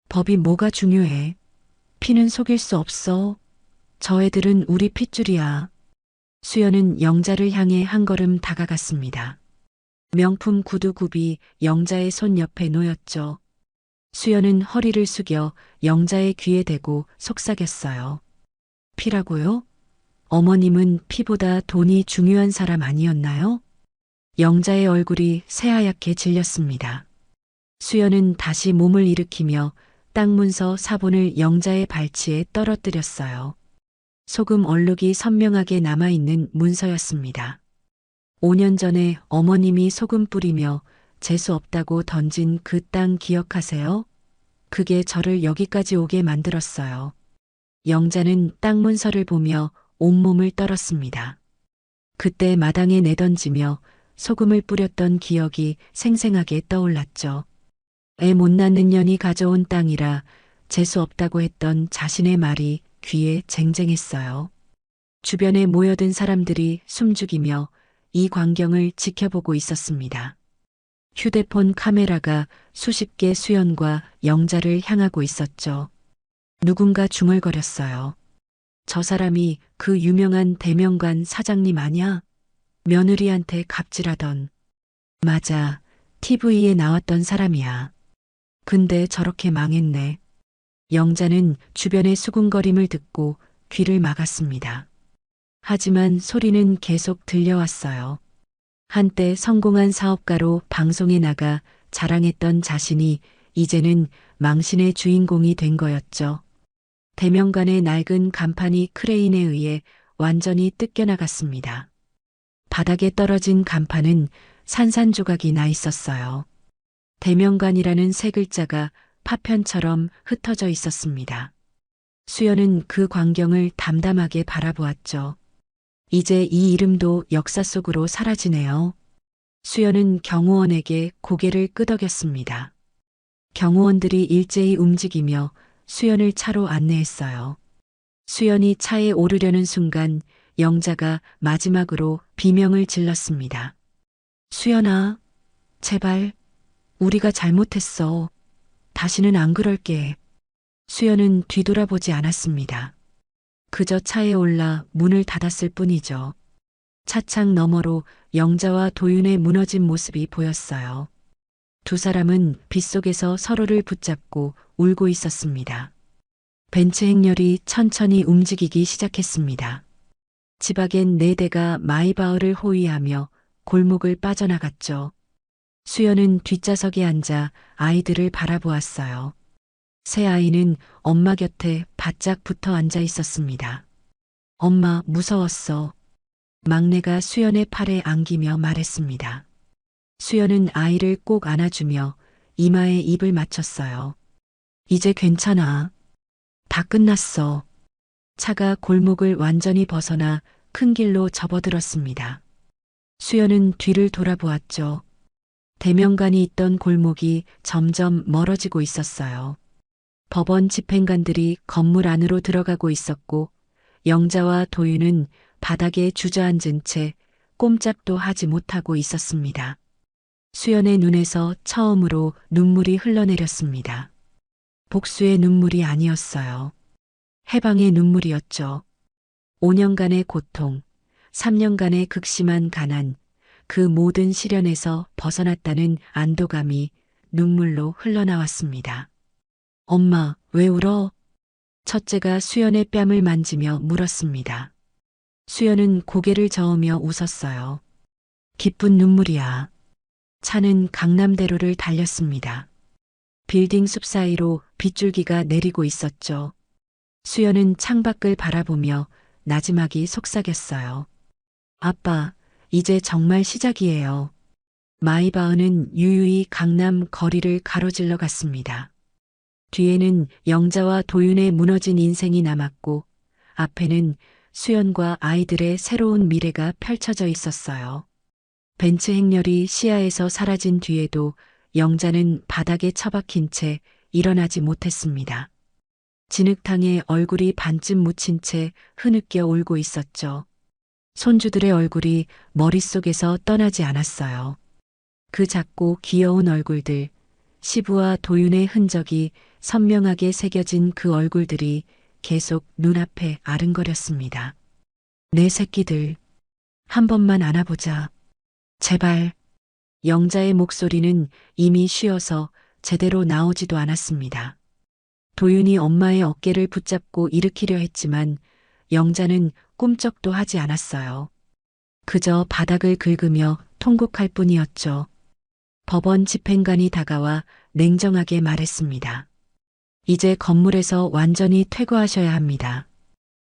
법이 뭐가 중요해? 피는 속일 수 없어. 저 애들은 우리 핏줄이야. 수연은 영자를 향해 한 걸음 다가갔습니다. 명품 구두굽이 영자의 손 옆에 놓였죠. 수연은 허리를 숙여 영자의 귀에 대고 속삭였어요. 피라고요? 어머님은 피보다 돈이 중요한 사람 아니었나요? 영자의 얼굴이 새하얗게 질렸습니다. 수연은 다시 몸을 일으키며 땅 문서 사본을 영자의 발치에 떨어뜨렸어요. 소금 얼룩이 선명하게 남아있는 문서였습니다. 5년 전에 어머님이 소금 뿌리며 재수 없다고 던진 그 땅 기억하세요? 그게 저를 여기까지 오게 만들었어요. 영자는 땅 문서를 보며 온몸을 떨었습니다. 그때 마당에 내던지며 소금을 뿌렸던 기억이 생생하게 떠올랐죠. 애 못 낳는 년이 가져온 땅이라 재수 없다고 했던 자신의 말이 귀에 쟁쟁했어요. 주변에 모여든 사람들이 숨죽이며 이 광경을 지켜보고 있었습니다. 휴대폰 카메라가 수십 개 수연과 영자를 향하고 있었죠. 누군가 중얼거렸어요. 저 사람이 그 유명한 대명관 사장님 아냐? 며느리한테 갑질하던. 맞아, TV에 나왔던 사람이야. 근데 저렇게 망했네. 영자는 주변의 수군거림을 듣고 귀를 막았습니다. 하지만 소리는 계속 들려왔어요. 한때 성공한 사업가로 방송에 나가 자랑했던 자신이 이제는 망신의 주인공이 된 거였죠. 대명관의 낡은 간판이 크레인에 의해 완전히 뜯겨나갔습니다. 바닥에 떨어진 간판은 산산조각이 나 있었어요. 대명관이라는 세 글자가 파편처럼 흩어져 있었습니다. 수연은 그 광경을 담담하게 바라보았죠. 이제 이 이름도 역사 속으로 사라지네요. 수연은 경호원에게 고개를 끄덕였습니다. 경호원들이 일제히 움직이며 수연을 차로 안내했어요. 수연이 차에 오르려는 순간 영자가 마지막으로 비명을 질렀습니다. 수연아, 제발, 우리가 잘못했어. 다시는 안 그럴게. 수연은 뒤돌아보지 않았습니다. 그저 차에 올라 문을 닫았을 뿐이죠. 차창 너머로 영자와 도윤의 무너진 모습이 보였어요. 두 사람은 빗속에서 서로를 붙잡고 울고 있었습니다. 벤츠 행렬이 천천히 움직이기 시작했습니다. 지박엔 네 대가 마이바흐를 호위하며 골목을 빠져나갔죠. 수연은 뒷좌석에 앉아 아이들을 바라보았어요. 새 아이는 엄마 곁에 바짝 붙어 앉아 있었습니다. 엄마, 무서웠어. 막내가 수연의 팔에 안기며 말했습니다. 수연은 아이를 꼭 안아주며 이마에 입을 맞췄어요. 이제 괜찮아. 다 끝났어. 차가 골목을 완전히 벗어나 큰 길로 접어들었습니다. 수연은 뒤를 돌아보았죠. 대명관이 있던 골목이 점점 멀어지고 있었어요. 법원 집행관들이 건물 안으로 들어가고 있었고 영자와 도윤은 바닥에 주저앉은 채 꼼짝도 하지 못하고 있었습니다. 수연의 눈에서 처음으로 눈물이 흘러내렸습니다. 복수의 눈물이 아니었어요. 해방의 눈물이었죠. 5년간의 고통, 3년간의 극심한 가난, 그 모든 시련에서 벗어났다는 안도감이 눈물로 흘러나왔습니다. 엄마, 왜 울어? 첫째가 수연의 뺨을 만지며 물었습니다. 수연은 고개를 저으며 웃었어요. 기쁜 눈물이야. 차는 강남대로를 달렸습니다. 빌딩 숲 사이로 빗줄기가 내리고 있었죠. 수연은 창밖을 바라보며 나지막이 속삭였어요. 아빠, 이제 정말 시작이에요. 마이바흐는 유유히 강남 거리를 가로질러 갔습니다. 뒤에는 영자와 도윤의 무너진 인생이 남았고 앞에는 수연과 아이들의 새로운 미래가 펼쳐져 있었어요. 벤츠 행렬이 시야에서 사라진 뒤에도 영자는 바닥에 처박힌 채 일어나지 못했습니다. 진흙탕에 얼굴이 반쯤 묻힌 채 흐느껴 울고 있었죠. 손주들의 얼굴이 머릿속에서 떠나지 않았어요. 그 작고 귀여운 얼굴들, 시부와 도윤의 흔적이 선명하게 새겨진 그 얼굴들이 계속 눈앞에 아른거렸습니다. 내 새끼들, 한 번만 안아보자. 제발. 영자의 목소리는 이미 쉬어서 제대로 나오지도 않았습니다. 도윤이 엄마의 어깨를 붙잡고 일으키려 했지만 영자는 꿈쩍도 하지 않았어요. 그저 바닥을 긁으며 통곡할 뿐이었죠. 법원 집행관이 다가와 냉정하게 말했습니다. 이제 건물에서 완전히 퇴거하셔야 합니다.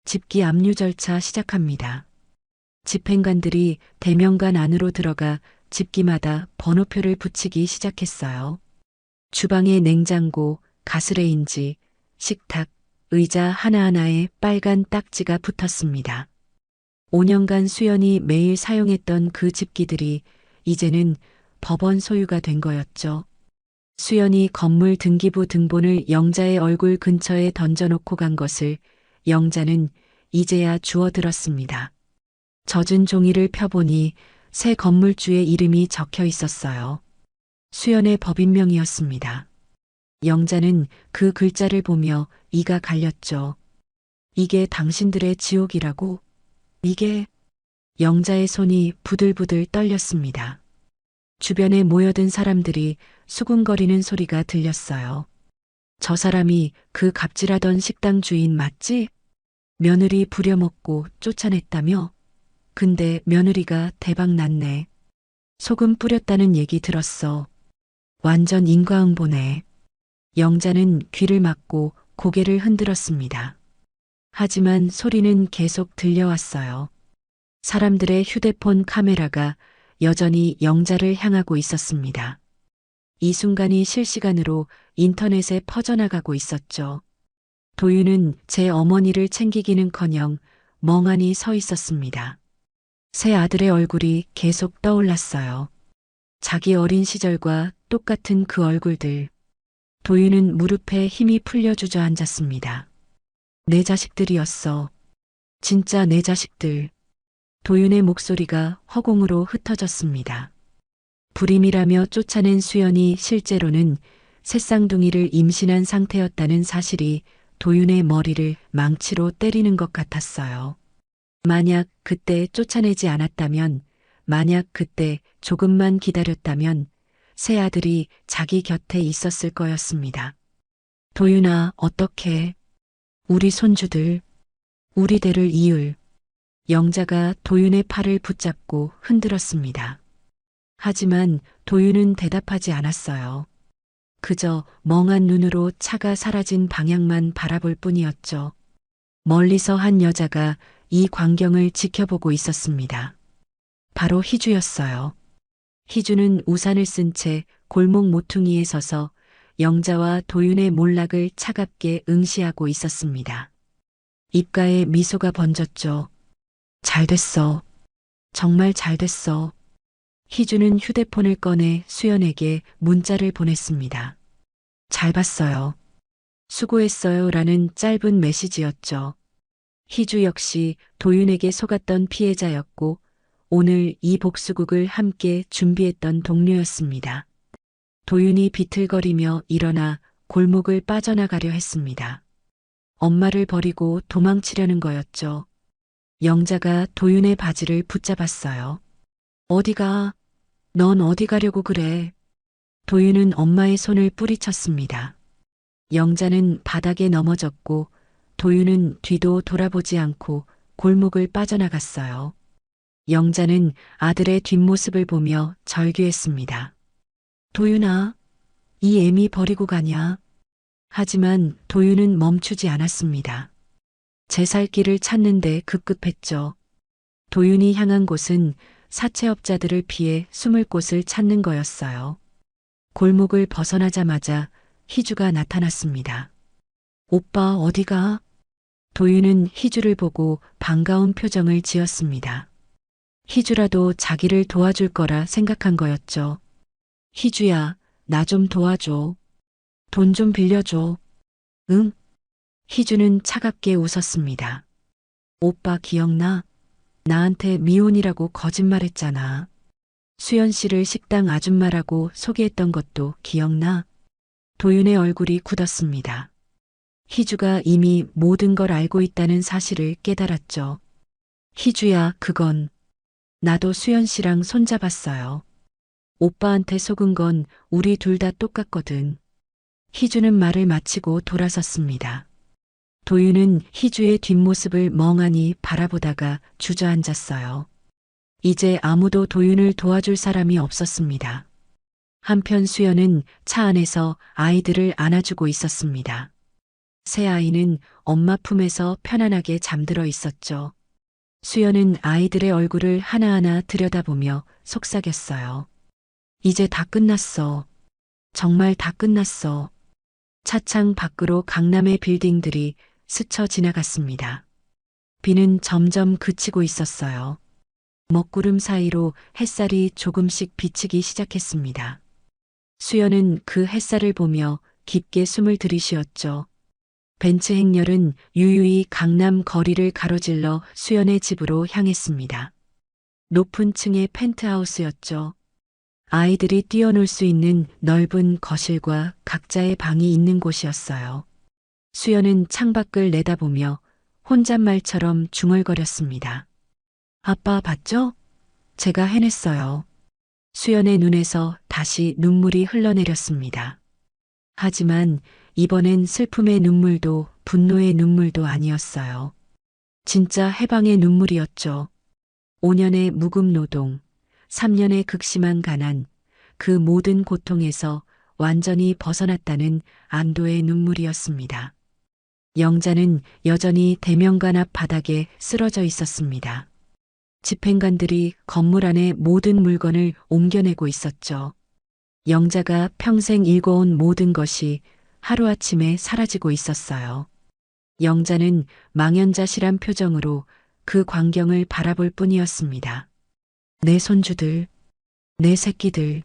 집기 압류 절차 시작합니다. 집행관들이 대명관 안으로 들어가 집기마다 번호표를 붙이기 시작했어요. 주방의 냉장고, 가스레인지, 식탁, 의자 하나하나에 빨간 딱지가 붙었습니다. 5년간 수연이 매일 사용했던 그 집기들이 이제는 법원 소유가 된 거였죠. 수연이 건물 등기부 등본을 영자의 얼굴 근처에 던져놓고 간 것을 영자는 이제야 주워들었습니다. 젖은 종이를 펴보니 새 건물주의 이름이 적혀 있었어요. 수연의 법인명이었습니다. 영자는 그 글자를 보며 이가 갈렸죠. 이게 당신들의 지옥이라고? 이게? 영자의 손이 부들부들 떨렸습니다. 주변에 모여든 사람들이 수군거리는 소리가 들렸어요. 저 사람이 그 갑질하던 식당 주인 맞지? 며느리 부려먹고 쫓아냈다며? 근데 며느리가 대박 났네. 소금 뿌렸다는 얘기 들었어. 완전 인과응보네. 영자는 귀를 막고 고개를 흔들었습니다. 하지만 소리는 계속 들려왔어요. 사람들의 휴대폰 카메라가 여전히 영자를 향하고 있었습니다. 이 순간이 실시간으로 인터넷에 퍼져나가고 있었죠. 도윤은 제 어머니를 챙기기는커녕 멍하니 서 있었습니다. 새 아들의 얼굴이 계속 떠올랐어요. 자기 어린 시절과 똑같은 그 얼굴들. 도윤은 무릎에 힘이 풀려 주저앉았습니다. 내 자식들이었어. 진짜 내 자식들. 도윤의 목소리가 허공으로 흩어졌습니다. 불임이라며 쫓아낸 수연이 실제로는 새쌍둥이를 임신한 상태였다는 사실이 도윤의 머리를 망치로 때리는 것 같았어요. 만약 그때 쫓아내지 않았다면, 만약 그때 조금만 기다렸다면 새 아들이 자기 곁에 있었을 거였습니다. 도윤아, 어떡해. 우리 손주들, 우리 대를 이을. 영자가 도윤의 팔을 붙잡고 흔들었습니다. 하지만 도윤은 대답하지 않았어요. 그저 멍한 눈으로 차가 사라진 방향만 바라볼 뿐이었죠. 멀리서 한 여자가 이 광경을 지켜보고 있었습니다. 바로 희주였어요. 희주는 우산을 쓴 채 골목 모퉁이에 서서 영자와 도윤의 몰락을 차갑게 응시하고 있었습니다. 입가에 미소가 번졌죠. 잘 됐어. 정말 잘 됐어. 희주는 휴대폰을 꺼내 수연에게 문자를 보냈습니다. 잘 봤어요. 수고했어요. 라는 짧은 메시지였죠. 희주 역시 도윤에게 속았던 피해자였고 오늘 이 복수국을 함께 준비했던 동료였습니다. 도윤이 비틀거리며 일어나 골목을 빠져나가려 했습니다. 엄마를 버리고 도망치려는 거였죠. 영자가 도윤의 바지를 붙잡았어요. 어디가? 넌 어디 가려고 그래? 도윤은 엄마의 손을 뿌리쳤습니다. 영자는 바닥에 넘어졌고 도윤은 뒤도 돌아보지 않고 골목을 빠져나갔어요. 영자는 아들의 뒷모습을 보며 절규했습니다. 도윤아, 이 애미 버리고 가냐? 하지만 도윤은 멈추지 않았습니다. 제 살 길을 찾는데 급급했죠. 도윤이 향한 곳은 사채업자들을 피해 숨을 곳을 찾는 거였어요. 골목을 벗어나자마자 희주가 나타났습니다. 오빠 어디가? 도윤은 희주를 보고 반가운 표정을 지었습니다. 희주라도 자기를 도와줄 거라 생각한 거였죠. 희주야, 나 좀 도와줘. 돈 좀 빌려줘. 응? 희주는 차갑게 웃었습니다. 오빠 기억나? 나한테 미혼이라고 거짓말했잖아. 수연 씨를 식당 아줌마라고 소개했던 것도 기억나? 도윤의 얼굴이 굳었습니다. 희주가 이미 모든 걸 알고 있다는 사실을 깨달았죠. 희주야, 그건 나도 수연 씨랑 손잡았어요. 오빠한테 속은 건 우리 둘 다 똑같거든. 희주는 말을 마치고 돌아섰습니다. 도윤은 희주의 뒷모습을 멍하니 바라보다가 주저앉았어요. 이제 아무도 도윤을 도와줄 사람이 없었습니다. 한편 수연은 차 안에서 아이들을 안아주고 있었습니다. 새 아이는 엄마 품에서 편안하게 잠들어 있었죠. 수연은 아이들의 얼굴을 하나하나 들여다보며 속삭였어요. 이제 다 끝났어. 정말 다 끝났어. 차창 밖으로 강남의 빌딩들이 스쳐 지나갔습니다. 비는 점점 그치고 있었어요. 먹구름 사이로 햇살이 조금씩 비치기 시작했습니다. 수연은 그 햇살을 보며 깊게 숨을 들이쉬었죠. 벤츠 행렬은 유유히 강남 거리를 가로질러 수연의 집으로 향했습니다. 높은 층의 펜트하우스였죠. 아이들이 뛰어놀 수 있는 넓은 거실과 각자의 방이 있는 곳이었어요. 수연은 창밖을 내다보며 혼잣말처럼 중얼거렸습니다. 아빠 봤죠? 제가 해냈어요. 수연의 눈에서 다시 눈물이 흘러내렸습니다. 하지만 이번엔 슬픔의 눈물도 분노의 눈물도 아니었어요. 진짜 해방의 눈물이었죠. 5년의 무급 노동, 3년의 극심한 가난, 그 모든 고통에서 완전히 벗어났다는 안도의 눈물이었습니다. 영자는 여전히 대명관 앞 바닥에 쓰러져 있었습니다. 집행관들이 건물 안의 모든 물건을 옮겨내고 있었죠. 영자가 평생 일궈온 모든 것이 하루아침에 사라지고 있었어요. 영자는 망연자실한 표정으로 그 광경을 바라볼 뿐이었습니다. 내 손주들, 내 새끼들.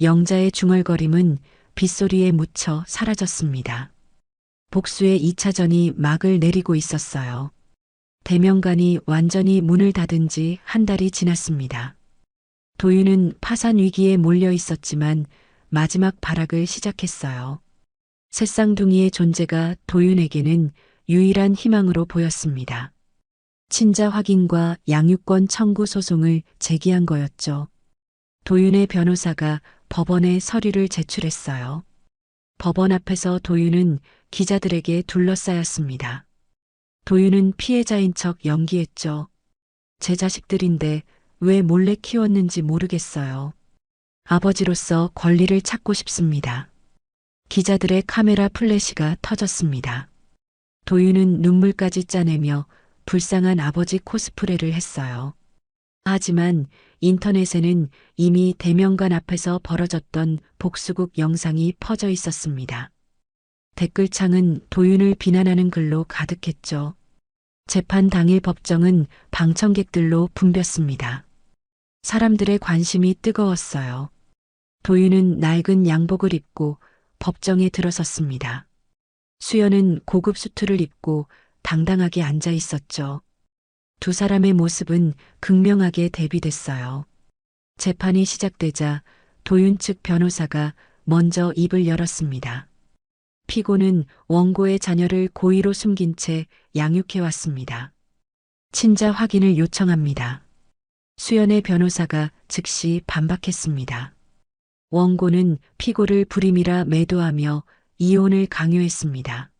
영자의 중얼거림은 빗소리에 묻혀 사라졌습니다. 복수의 2차전이 막을 내리고 있었어요. 대명관이 완전히 문을 닫은 지 한 달이 지났습니다. 도윤은 파산 위기에 몰려 있었지만 마지막 발악을 시작했어요. 새쌍둥이의 존재가 도윤에게는 유일한 희망으로 보였습니다. 친자 확인과 양육권 청구 소송을 제기한 거였죠. 도윤의 변호사가 법원에 서류를 제출했어요. 법원 앞에서 도윤은 기자들에게 둘러싸였습니다. 도윤은 피해자인 척 연기했죠. 제 자식들인데 왜 몰래 키웠는지 모르겠어요. 아버지로서 권리를 찾고 싶습니다. 기자들의 카메라 플래시가 터졌습니다. 도윤은 눈물까지 짜내며 불쌍한 아버지 코스프레를 했어요. 하지만 인터넷에는 이미 대명관 앞에서 벌어졌던 복수국 영상이 퍼져 있었습니다. 댓글창은 도윤을 비난하는 글로 가득했죠. 재판 당일 법정은 방청객들로 붐볐습니다. 사람들의 관심이 뜨거웠어요. 도윤은 낡은 양복을 입고 법정에 들어섰습니다. 수연은 고급 수트를 입고 당당하게 앉아 있었죠. 두 사람의 모습은 극명하게 대비됐어요. 재판이 시작되자 도윤 측 변호사가 먼저 입을 열었습니다. 피고는 원고의 자녀를 고의로 숨긴 채 양육해왔습니다. 친자 확인을 요청합니다. 수연의 변호사가 즉시 반박했습니다. 원고는 피고를 불임이라 매도하며 이혼을 강요했습니다.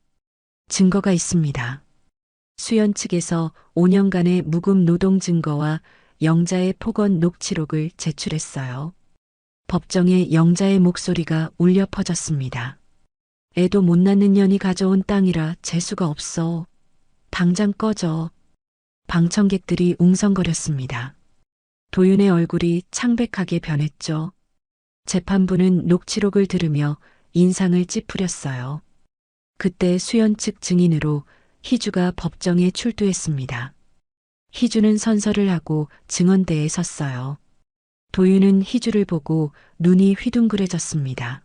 증거가 있습니다. 수연 측에서 5년간의 묵음 노동 증거와 영자의 폭언 녹취록을 제출했어요. 법정에 영자의 목소리가 울려 퍼졌습니다. 애도 못 낳는 년이 가져온 땅이라 재수가 없어. 당장 꺼져. 방청객들이 웅성거렸습니다. 도윤의 얼굴이 창백하게 변했죠. 재판부는 녹취록을 들으며 인상을 찌푸렸어요. 그때 수연 측 증인으로 희주가 법정에 출두했습니다. 희주는 선서를 하고 증언대에 섰어요. 도윤은 희주를 보고 눈이 휘둥그레졌습니다.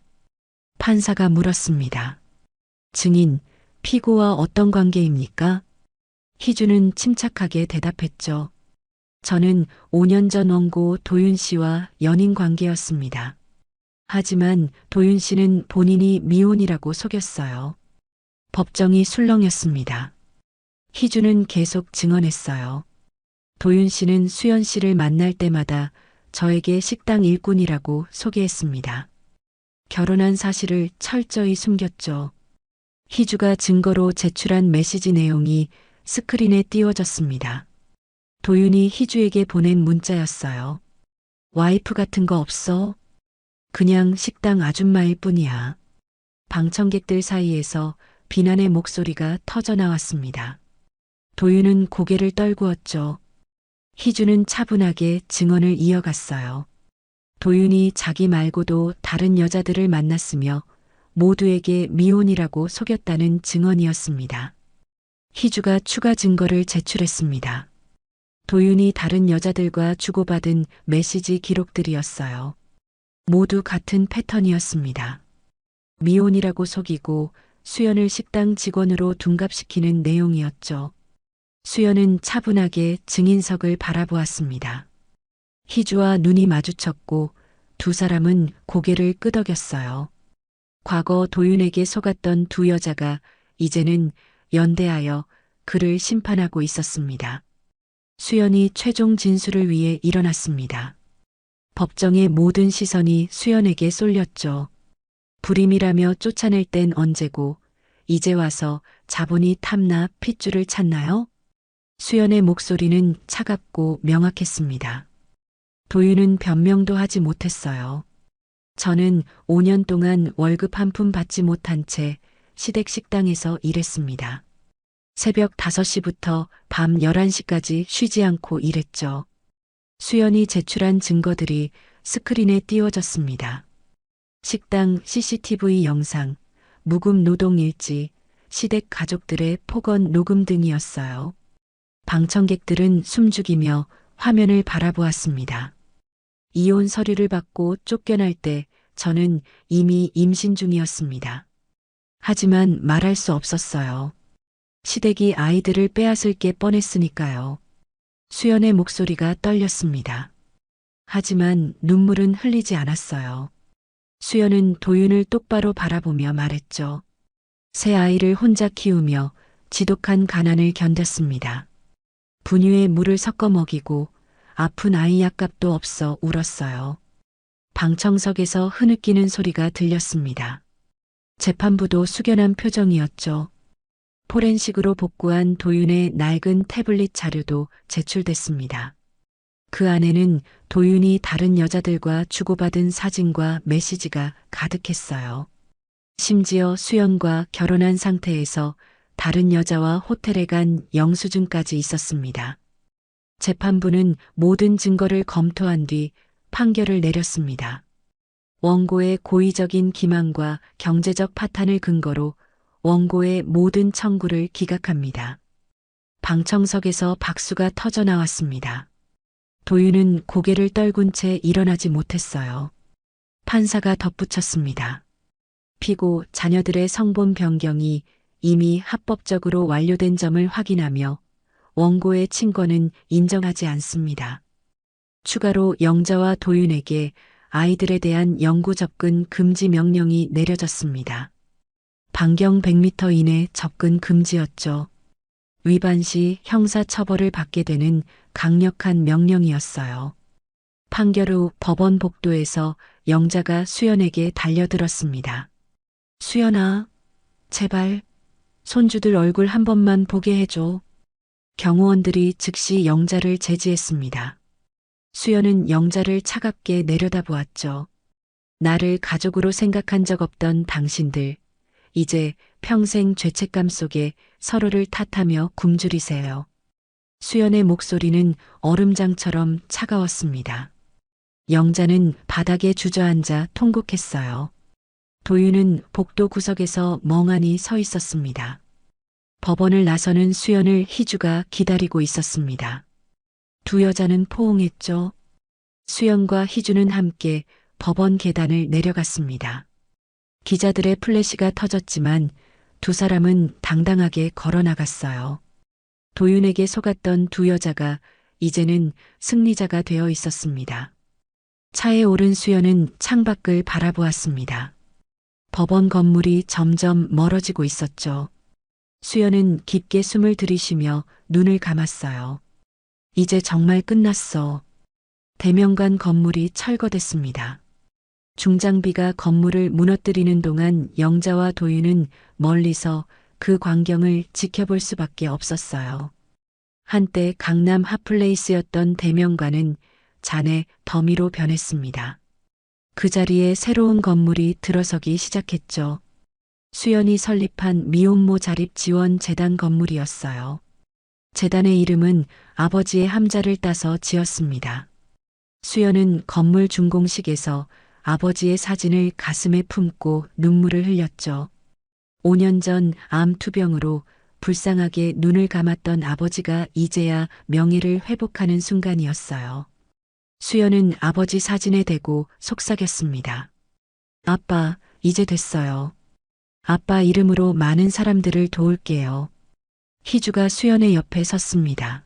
판사가 물었습니다. 증인, 피고와 어떤 관계입니까? 희주는 침착하게 대답했죠. 저는 5년 전 원고 도윤 씨와 연인 관계였습니다. 하지만 도윤 씨는 본인이 미혼이라고 속였어요. 법정이 술렁였습니다. 희주는 계속 증언했어요. 도윤 씨는 수연 씨를 만날 때마다 저에게 식당 일꾼이라고 소개했습니다. 결혼한 사실을 철저히 숨겼죠. 희주가 증거로 제출한 메시지 내용이 스크린에 띄워졌습니다. 도윤이 희주에게 보낸 문자였어요. 와이프 같은 거 없어? 그냥 식당 아줌마일 뿐이야. 방청객들 사이에서 비난의 목소리가 터져나왔습니다. 도윤은 고개를 떨구었죠. 희주는 차분하게 증언을 이어갔어요. 도윤이 자기 말고도 다른 여자들을 만났으며 모두에게 미혼이라고 속였다는 증언이었습니다. 희주가 추가 증거를 제출했습니다. 도윤이 다른 여자들과 주고받은 메시지 기록들이었어요. 모두 같은 패턴이었습니다. 미혼이라고 속이고 수연을 식당 직원으로 둔갑시키는 내용이었죠. 수연은 차분하게 증인석을 바라보았습니다. 희주와 눈이 마주쳤고 두 사람은 고개를 끄덕였어요. 과거 도윤에게 속았던 두 여자가 이제는 연대하여 그를 심판하고 있었습니다. 수연이 최종 진술을 위해 일어났습니다. 법정의 모든 시선이 수연에게 쏠렸죠. 불임이라며 쫓아낼 땐 언제고 이제 와서 자본이 탐나 핏줄을 찾나요? 수연의 목소리는 차갑고 명확했습니다. 도윤은 변명도 하지 못했어요. 저는 5년 동안 월급 한 푼 받지 못한 채 시댁 식당에서 일했습니다. 새벽 5시부터 밤 11시까지 쉬지 않고 일했죠. 수연이 제출한 증거들이 스크린에 띄워졌습니다. 식당 CCTV 영상, 묵음 노동 일지, 시댁 가족들의 폭언 녹음 등이었어요. 방청객들은 숨죽이며 화면을 바라보았습니다. 이혼 서류를 받고 쫓겨날 때 저는 이미 임신 중이었습니다. 하지만 말할 수 없었어요. 시댁이 아이들을 빼앗을 게 뻔했으니까요. 수연의 목소리가 떨렸습니다. 하지만 눈물은 흘리지 않았어요. 수연은 도윤을 똑바로 바라보며 말했죠. 새 아이를 혼자 키우며 지독한 가난을 견뎠습니다. 분유에 물을 섞어 먹이고 아픈 아이 약값도 없어 울었어요. 방청석에서 흐느끼는 소리가 들렸습니다. 재판부도 숙연한 표정이었죠. 포렌식으로 복구한 도윤의 낡은 태블릿 자료도 제출됐습니다. 그 안에는 도윤이 다른 여자들과 주고받은 사진과 메시지가 가득했어요. 심지어 수연과 결혼한 상태에서 다른 여자와 호텔에 간 영수증까지 있었습니다. 재판부는 모든 증거를 검토한 뒤 판결을 내렸습니다. 원고의 고의적인 기만과 경제적 파탄을 근거로 원고의 모든 청구를 기각합니다. 방청석에서 박수가 터져 나왔습니다. 도윤은 고개를 떨군 채 일어나지 못했어요. 판사가 덧붙였습니다. 피고 자녀들의 성본 변경이 이미 합법적으로 완료된 점을 확인하며 원고의 친권은 인정하지 않습니다. 추가로 영자와 도윤에게 아이들에 대한 영구 접근 금지 명령이 내려졌습니다. 반경 100m 이내 접근 금지였죠. 위반 시 형사 처벌을 받게 되는 강력한 명령이었어요. 판결 후 법원 복도에서 영자가 수연에게 달려들었습니다. 수연아, 제발 손주들 얼굴 한 번만 보게 해줘. 경호원들이 즉시 영자를 제지했습니다. 수연은 영자를 차갑게 내려다보았죠. 나를 가족으로 생각한 적 없던 당신들, 이제 평생 죄책감 속에 서로를 탓하며 굶주리세요. 수연의 목소리는 얼음장처럼 차가웠습니다. 영자는 바닥에 주저앉아 통곡했어요. 도윤은 복도 구석에서 멍하니 서 있었습니다. 법원을 나서는 수연을 희주가 기다리고 있었습니다. 두 여자는 포옹했죠. 수연과 희주는 함께 법원 계단을 내려갔습니다. 기자들의 플래시가 터졌지만 두 사람은 당당하게 걸어 나갔어요. 도윤에게 속았던 두 여자가 이제는 승리자가 되어 있었습니다. 차에 오른 수연은 창밖을 바라보았습니다. 법원 건물이 점점 멀어지고 있었죠. 수연은 깊게 숨을 들이쉬며 눈을 감았어요. 이제 정말 끝났어. 대명관 건물이 철거됐습니다. 중장비가 건물을 무너뜨리는 동안 영자와 도윤은 멀리서 그 광경을 지켜볼 수밖에 없었어요. 한때 강남 핫플레이스였던 대명관은 잔해 더미로 변했습니다. 그 자리에 새로운 건물이 들어서기 시작했죠. 수연이 설립한 미혼모 자립 지원 재단 건물이었어요. 재단의 이름은 아버지의 함자를 따서 지었습니다. 수연은 건물 준공식에서 아버지의 사진을 가슴에 품고 눈물을 흘렸죠. 5년 전 암 투병으로 불쌍하게 눈을 감았던 아버지가 이제야 명예를 회복하는 순간이었어요. 수연은 아버지 사진에 대고 속삭였습니다. 아빠, 이제 됐어요. 아빠 이름으로 많은 사람들을 도울게요. 희주가 수연의 옆에 섰습니다.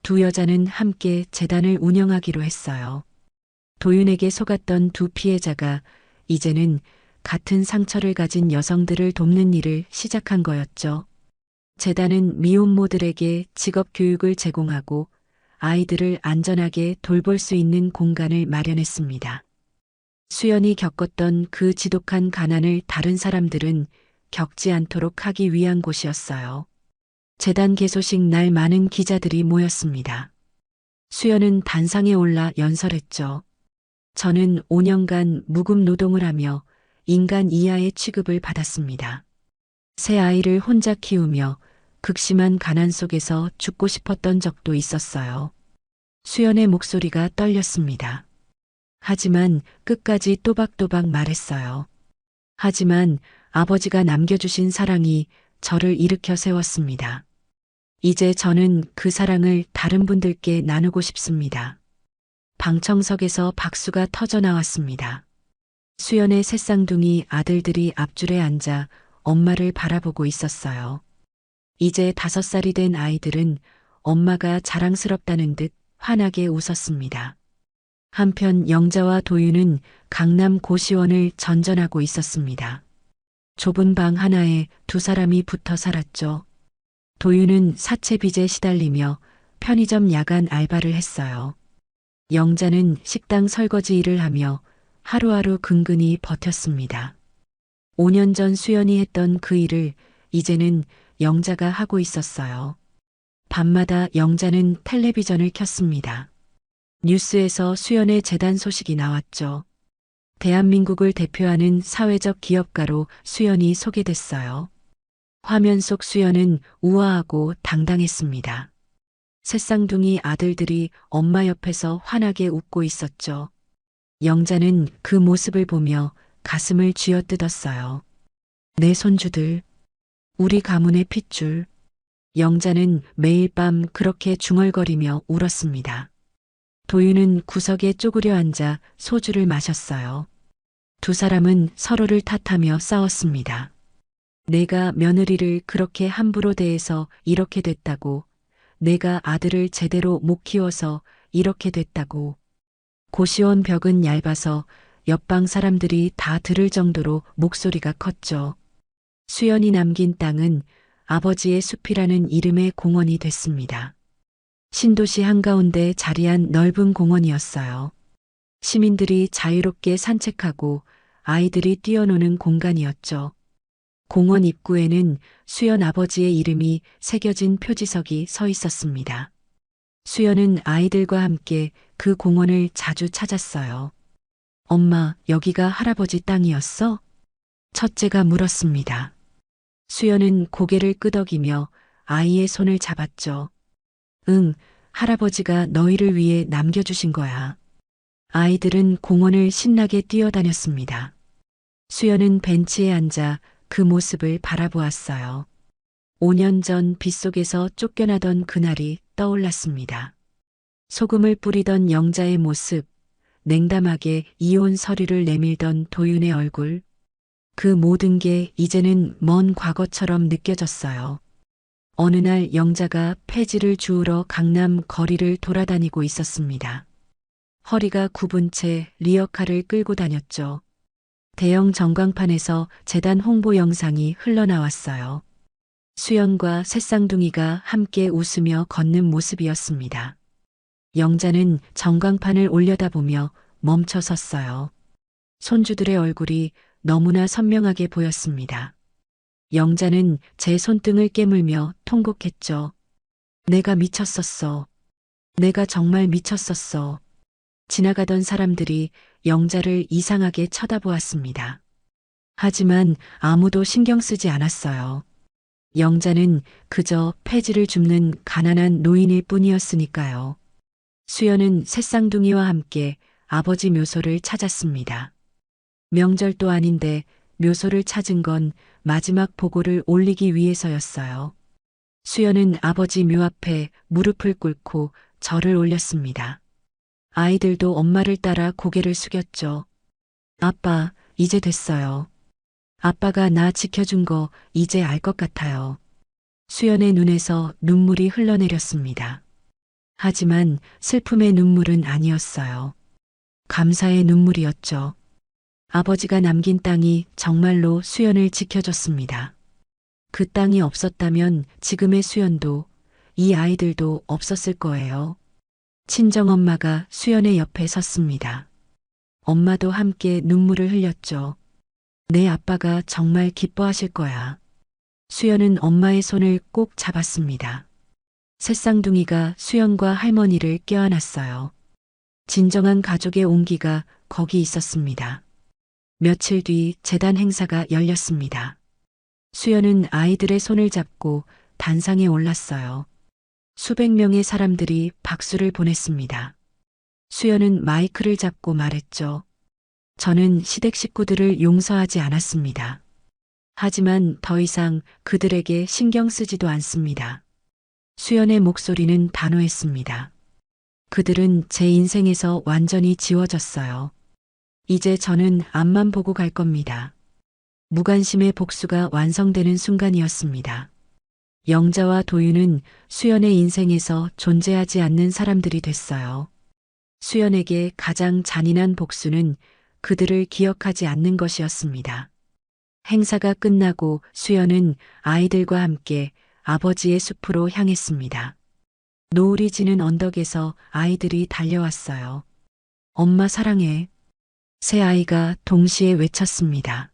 두 여자는 함께 재단을 운영하기로 했어요. 도윤에게 속았던 두 피해자가 이제는 같은 상처를 가진 여성들을 돕는 일을 시작한 거였죠. 재단은 미혼모들에게 직업 교육을 제공하고 아이들을 안전하게 돌볼 수 있는 공간을 마련했습니다. 수연이 겪었던 그 지독한 가난을 다른 사람들은 겪지 않도록 하기 위한 곳이었어요. 재단 개소식 날 많은 기자들이 모였습니다. 수연은 단상에 올라 연설했죠. 저는 5년간 무급 노동을 하며 인간 이하의 취급을 받았습니다. 새 아이를 혼자 키우며 극심한 가난 속에서 죽고 싶었던 적도 있었어요. 수연의 목소리가 떨렸습니다. 하지만 끝까지 또박또박 말했어요. 하지만 아버지가 남겨주신 사랑이 저를 일으켜 세웠습니다. 이제 저는 그 사랑을 다른 분들께 나누고 싶습니다. 방청석에서 박수가 터져 나왔습니다. 수연의 새 쌍둥이 아들들이 앞줄에 앉아 엄마를 바라보고 있었어요. 이제 5살이 된 아이들은 엄마가 자랑스럽다는 듯 환하게 웃었습니다. 한편 영자와 도윤은 강남 고시원을 전전하고 있었습니다. 좁은 방 하나에 두 사람이 붙어 살았죠. 도윤은 사채 빚에 시달리며 편의점 야간 알바를 했어요. 영자는 식당 설거지 일을 하며 하루하루 근근히 버텼습니다. 5년 전 수연이 했던 그 일을 이제는 영자가 하고 있었어요. 밤마다 영자는 텔레비전을 켰습니다. 뉴스에서 수연의 재단 소식이 나왔죠. 대한민국을 대표하는 사회적 기업가로 수연이 소개됐어요. 화면 속 수연은 우아하고 당당했습니다. 새쌍둥이 아들들이 엄마 옆에서 환하게 웃고 있었죠. 영자는 그 모습을 보며 가슴을 쥐어뜯었어요. 내 손주들, 우리 가문의 핏줄. 영자는 매일 밤 그렇게 중얼거리며 울었습니다. 도윤은 구석에 쪼그려 앉아 소주를 마셨어요. 두 사람은 서로를 탓하며 싸웠습니다. 내가 며느리를 그렇게 함부로 대해서 이렇게 됐다고, 내가 아들을 제대로 못 키워서 이렇게 됐다고. 고시원 벽은 얇아서 옆방 사람들이 다 들을 정도로 목소리가 컸죠. 수연이 남긴 땅은 아버지의 숲이라는 이름의 공원이 됐습니다. 신도시 한가운데 자리한 넓은 공원이었어요. 시민들이 자유롭게 산책하고 아이들이 뛰어노는 공간이었죠. 공원 입구에는 수연 아버지의 이름이 새겨진 표지석이 서 있었습니다. 수연은 아이들과 함께 그 공원을 자주 찾았어요. 엄마, 여기가 할아버지 땅이었어? 첫째가 물었습니다. 수연은 고개를 끄덕이며 아이의 손을 잡았죠. 응, 할아버지가 너희를 위해 남겨주신 거야. 아이들은 공원을 신나게 뛰어다녔습니다. 수연은 벤치에 앉아 그 모습을 바라보았어요. 5년 전 빗속에서 쫓겨나던 그날이 떠올랐습니다. 소금을 뿌리던 영자의 모습, 냉담하게 이혼 서류를 내밀던 도윤의 얼굴, 그 모든 게 이제는 먼 과거처럼 느껴졌어요. 어느 날 영자가 폐지를 주우러 강남 거리를 돌아다니고 있었습니다. 허리가 굽은 채 리어카를 끌고 다녔죠. 대형 전광판에서 재단 홍보 영상이 흘러나왔어요. 수연과 새쌍둥이가 함께 웃으며 걷는 모습이었습니다. 영자는 전광판을 올려다보며 멈춰 섰어요. 손주들의 얼굴이 너무나 선명하게 보였습니다. 영자는 제 손등을 깨물며 통곡했죠. 내가 미쳤었어. 내가 정말 미쳤었어. 지나가던 사람들이 영자를 이상하게 쳐다보았습니다. 하지만 아무도 신경 쓰지 않았어요. 영자는 그저 폐지를 줍는 가난한 노인일 뿐이었으니까요. 수연은 새쌍둥이와 함께 아버지 묘소를 찾았습니다. 명절도 아닌데 묘소를 찾은 건 마지막 보고를 올리기 위해서였어요. 수연은 아버지 묘 앞에 무릎을 꿇고 절을 올렸습니다. 아이들도 엄마를 따라 고개를 숙였죠. 아빠, 이제 됐어요. 아빠가 나 지켜준 거 이제 알 것 같아요. 수연의 눈에서 눈물이 흘러내렸습니다. 하지만 슬픔의 눈물은 아니었어요. 감사의 눈물이었죠. 아버지가 남긴 땅이 정말로 수연을 지켜줬습니다. 그 땅이 없었다면 지금의 수연도 이 아이들도 없었을 거예요. 친정엄마가 수연의 옆에 섰습니다. 엄마도 함께 눈물을 흘렸죠. 내 아빠가 정말 기뻐하실 거야. 수연은 엄마의 손을 꼭 잡았습니다. 새쌍둥이가 수연과 할머니를 껴안았어요. 진정한 가족의 온기가 거기 있었습니다. 며칠 뒤 재단 행사가 열렸습니다. 수연은 아이들의 손을 잡고 단상에 올랐어요. 수백 명의 사람들이 박수를 보냈습니다. 수연은 마이크를 잡고 말했죠. 저는 시댁 식구들을 용서하지 않았습니다. 하지만 더 이상 그들에게 신경 쓰지도 않습니다. 수연의 목소리는 단호했습니다. 그들은 제 인생에서 완전히 지워졌어요. 이제 저는 앞만 보고 갈 겁니다. 무관심의 복수가 완성되는 순간이었습니다. 영자와 도윤은 수연의 인생에서 존재하지 않는 사람들이 됐어요. 수연에게 가장 잔인한 복수는 그들을 기억하지 않는 것이었습니다. 행사가 끝나고 수연은 아이들과 함께 아버지의 숲으로 향했습니다. 노을이 지는 언덕에서 아이들이 달려왔어요. 엄마 사랑해. 세 아이가 동시에 외쳤습니다.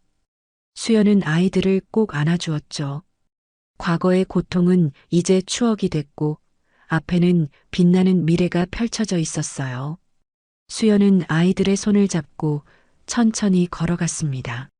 수연은 아이들을 꼭 안아주었죠. 과거의 고통은 이제 추억이 됐고 앞에는 빛나는 미래가 펼쳐져 있었어요. 수연은 아이들의 손을 잡고 천천히 걸어갔습니다.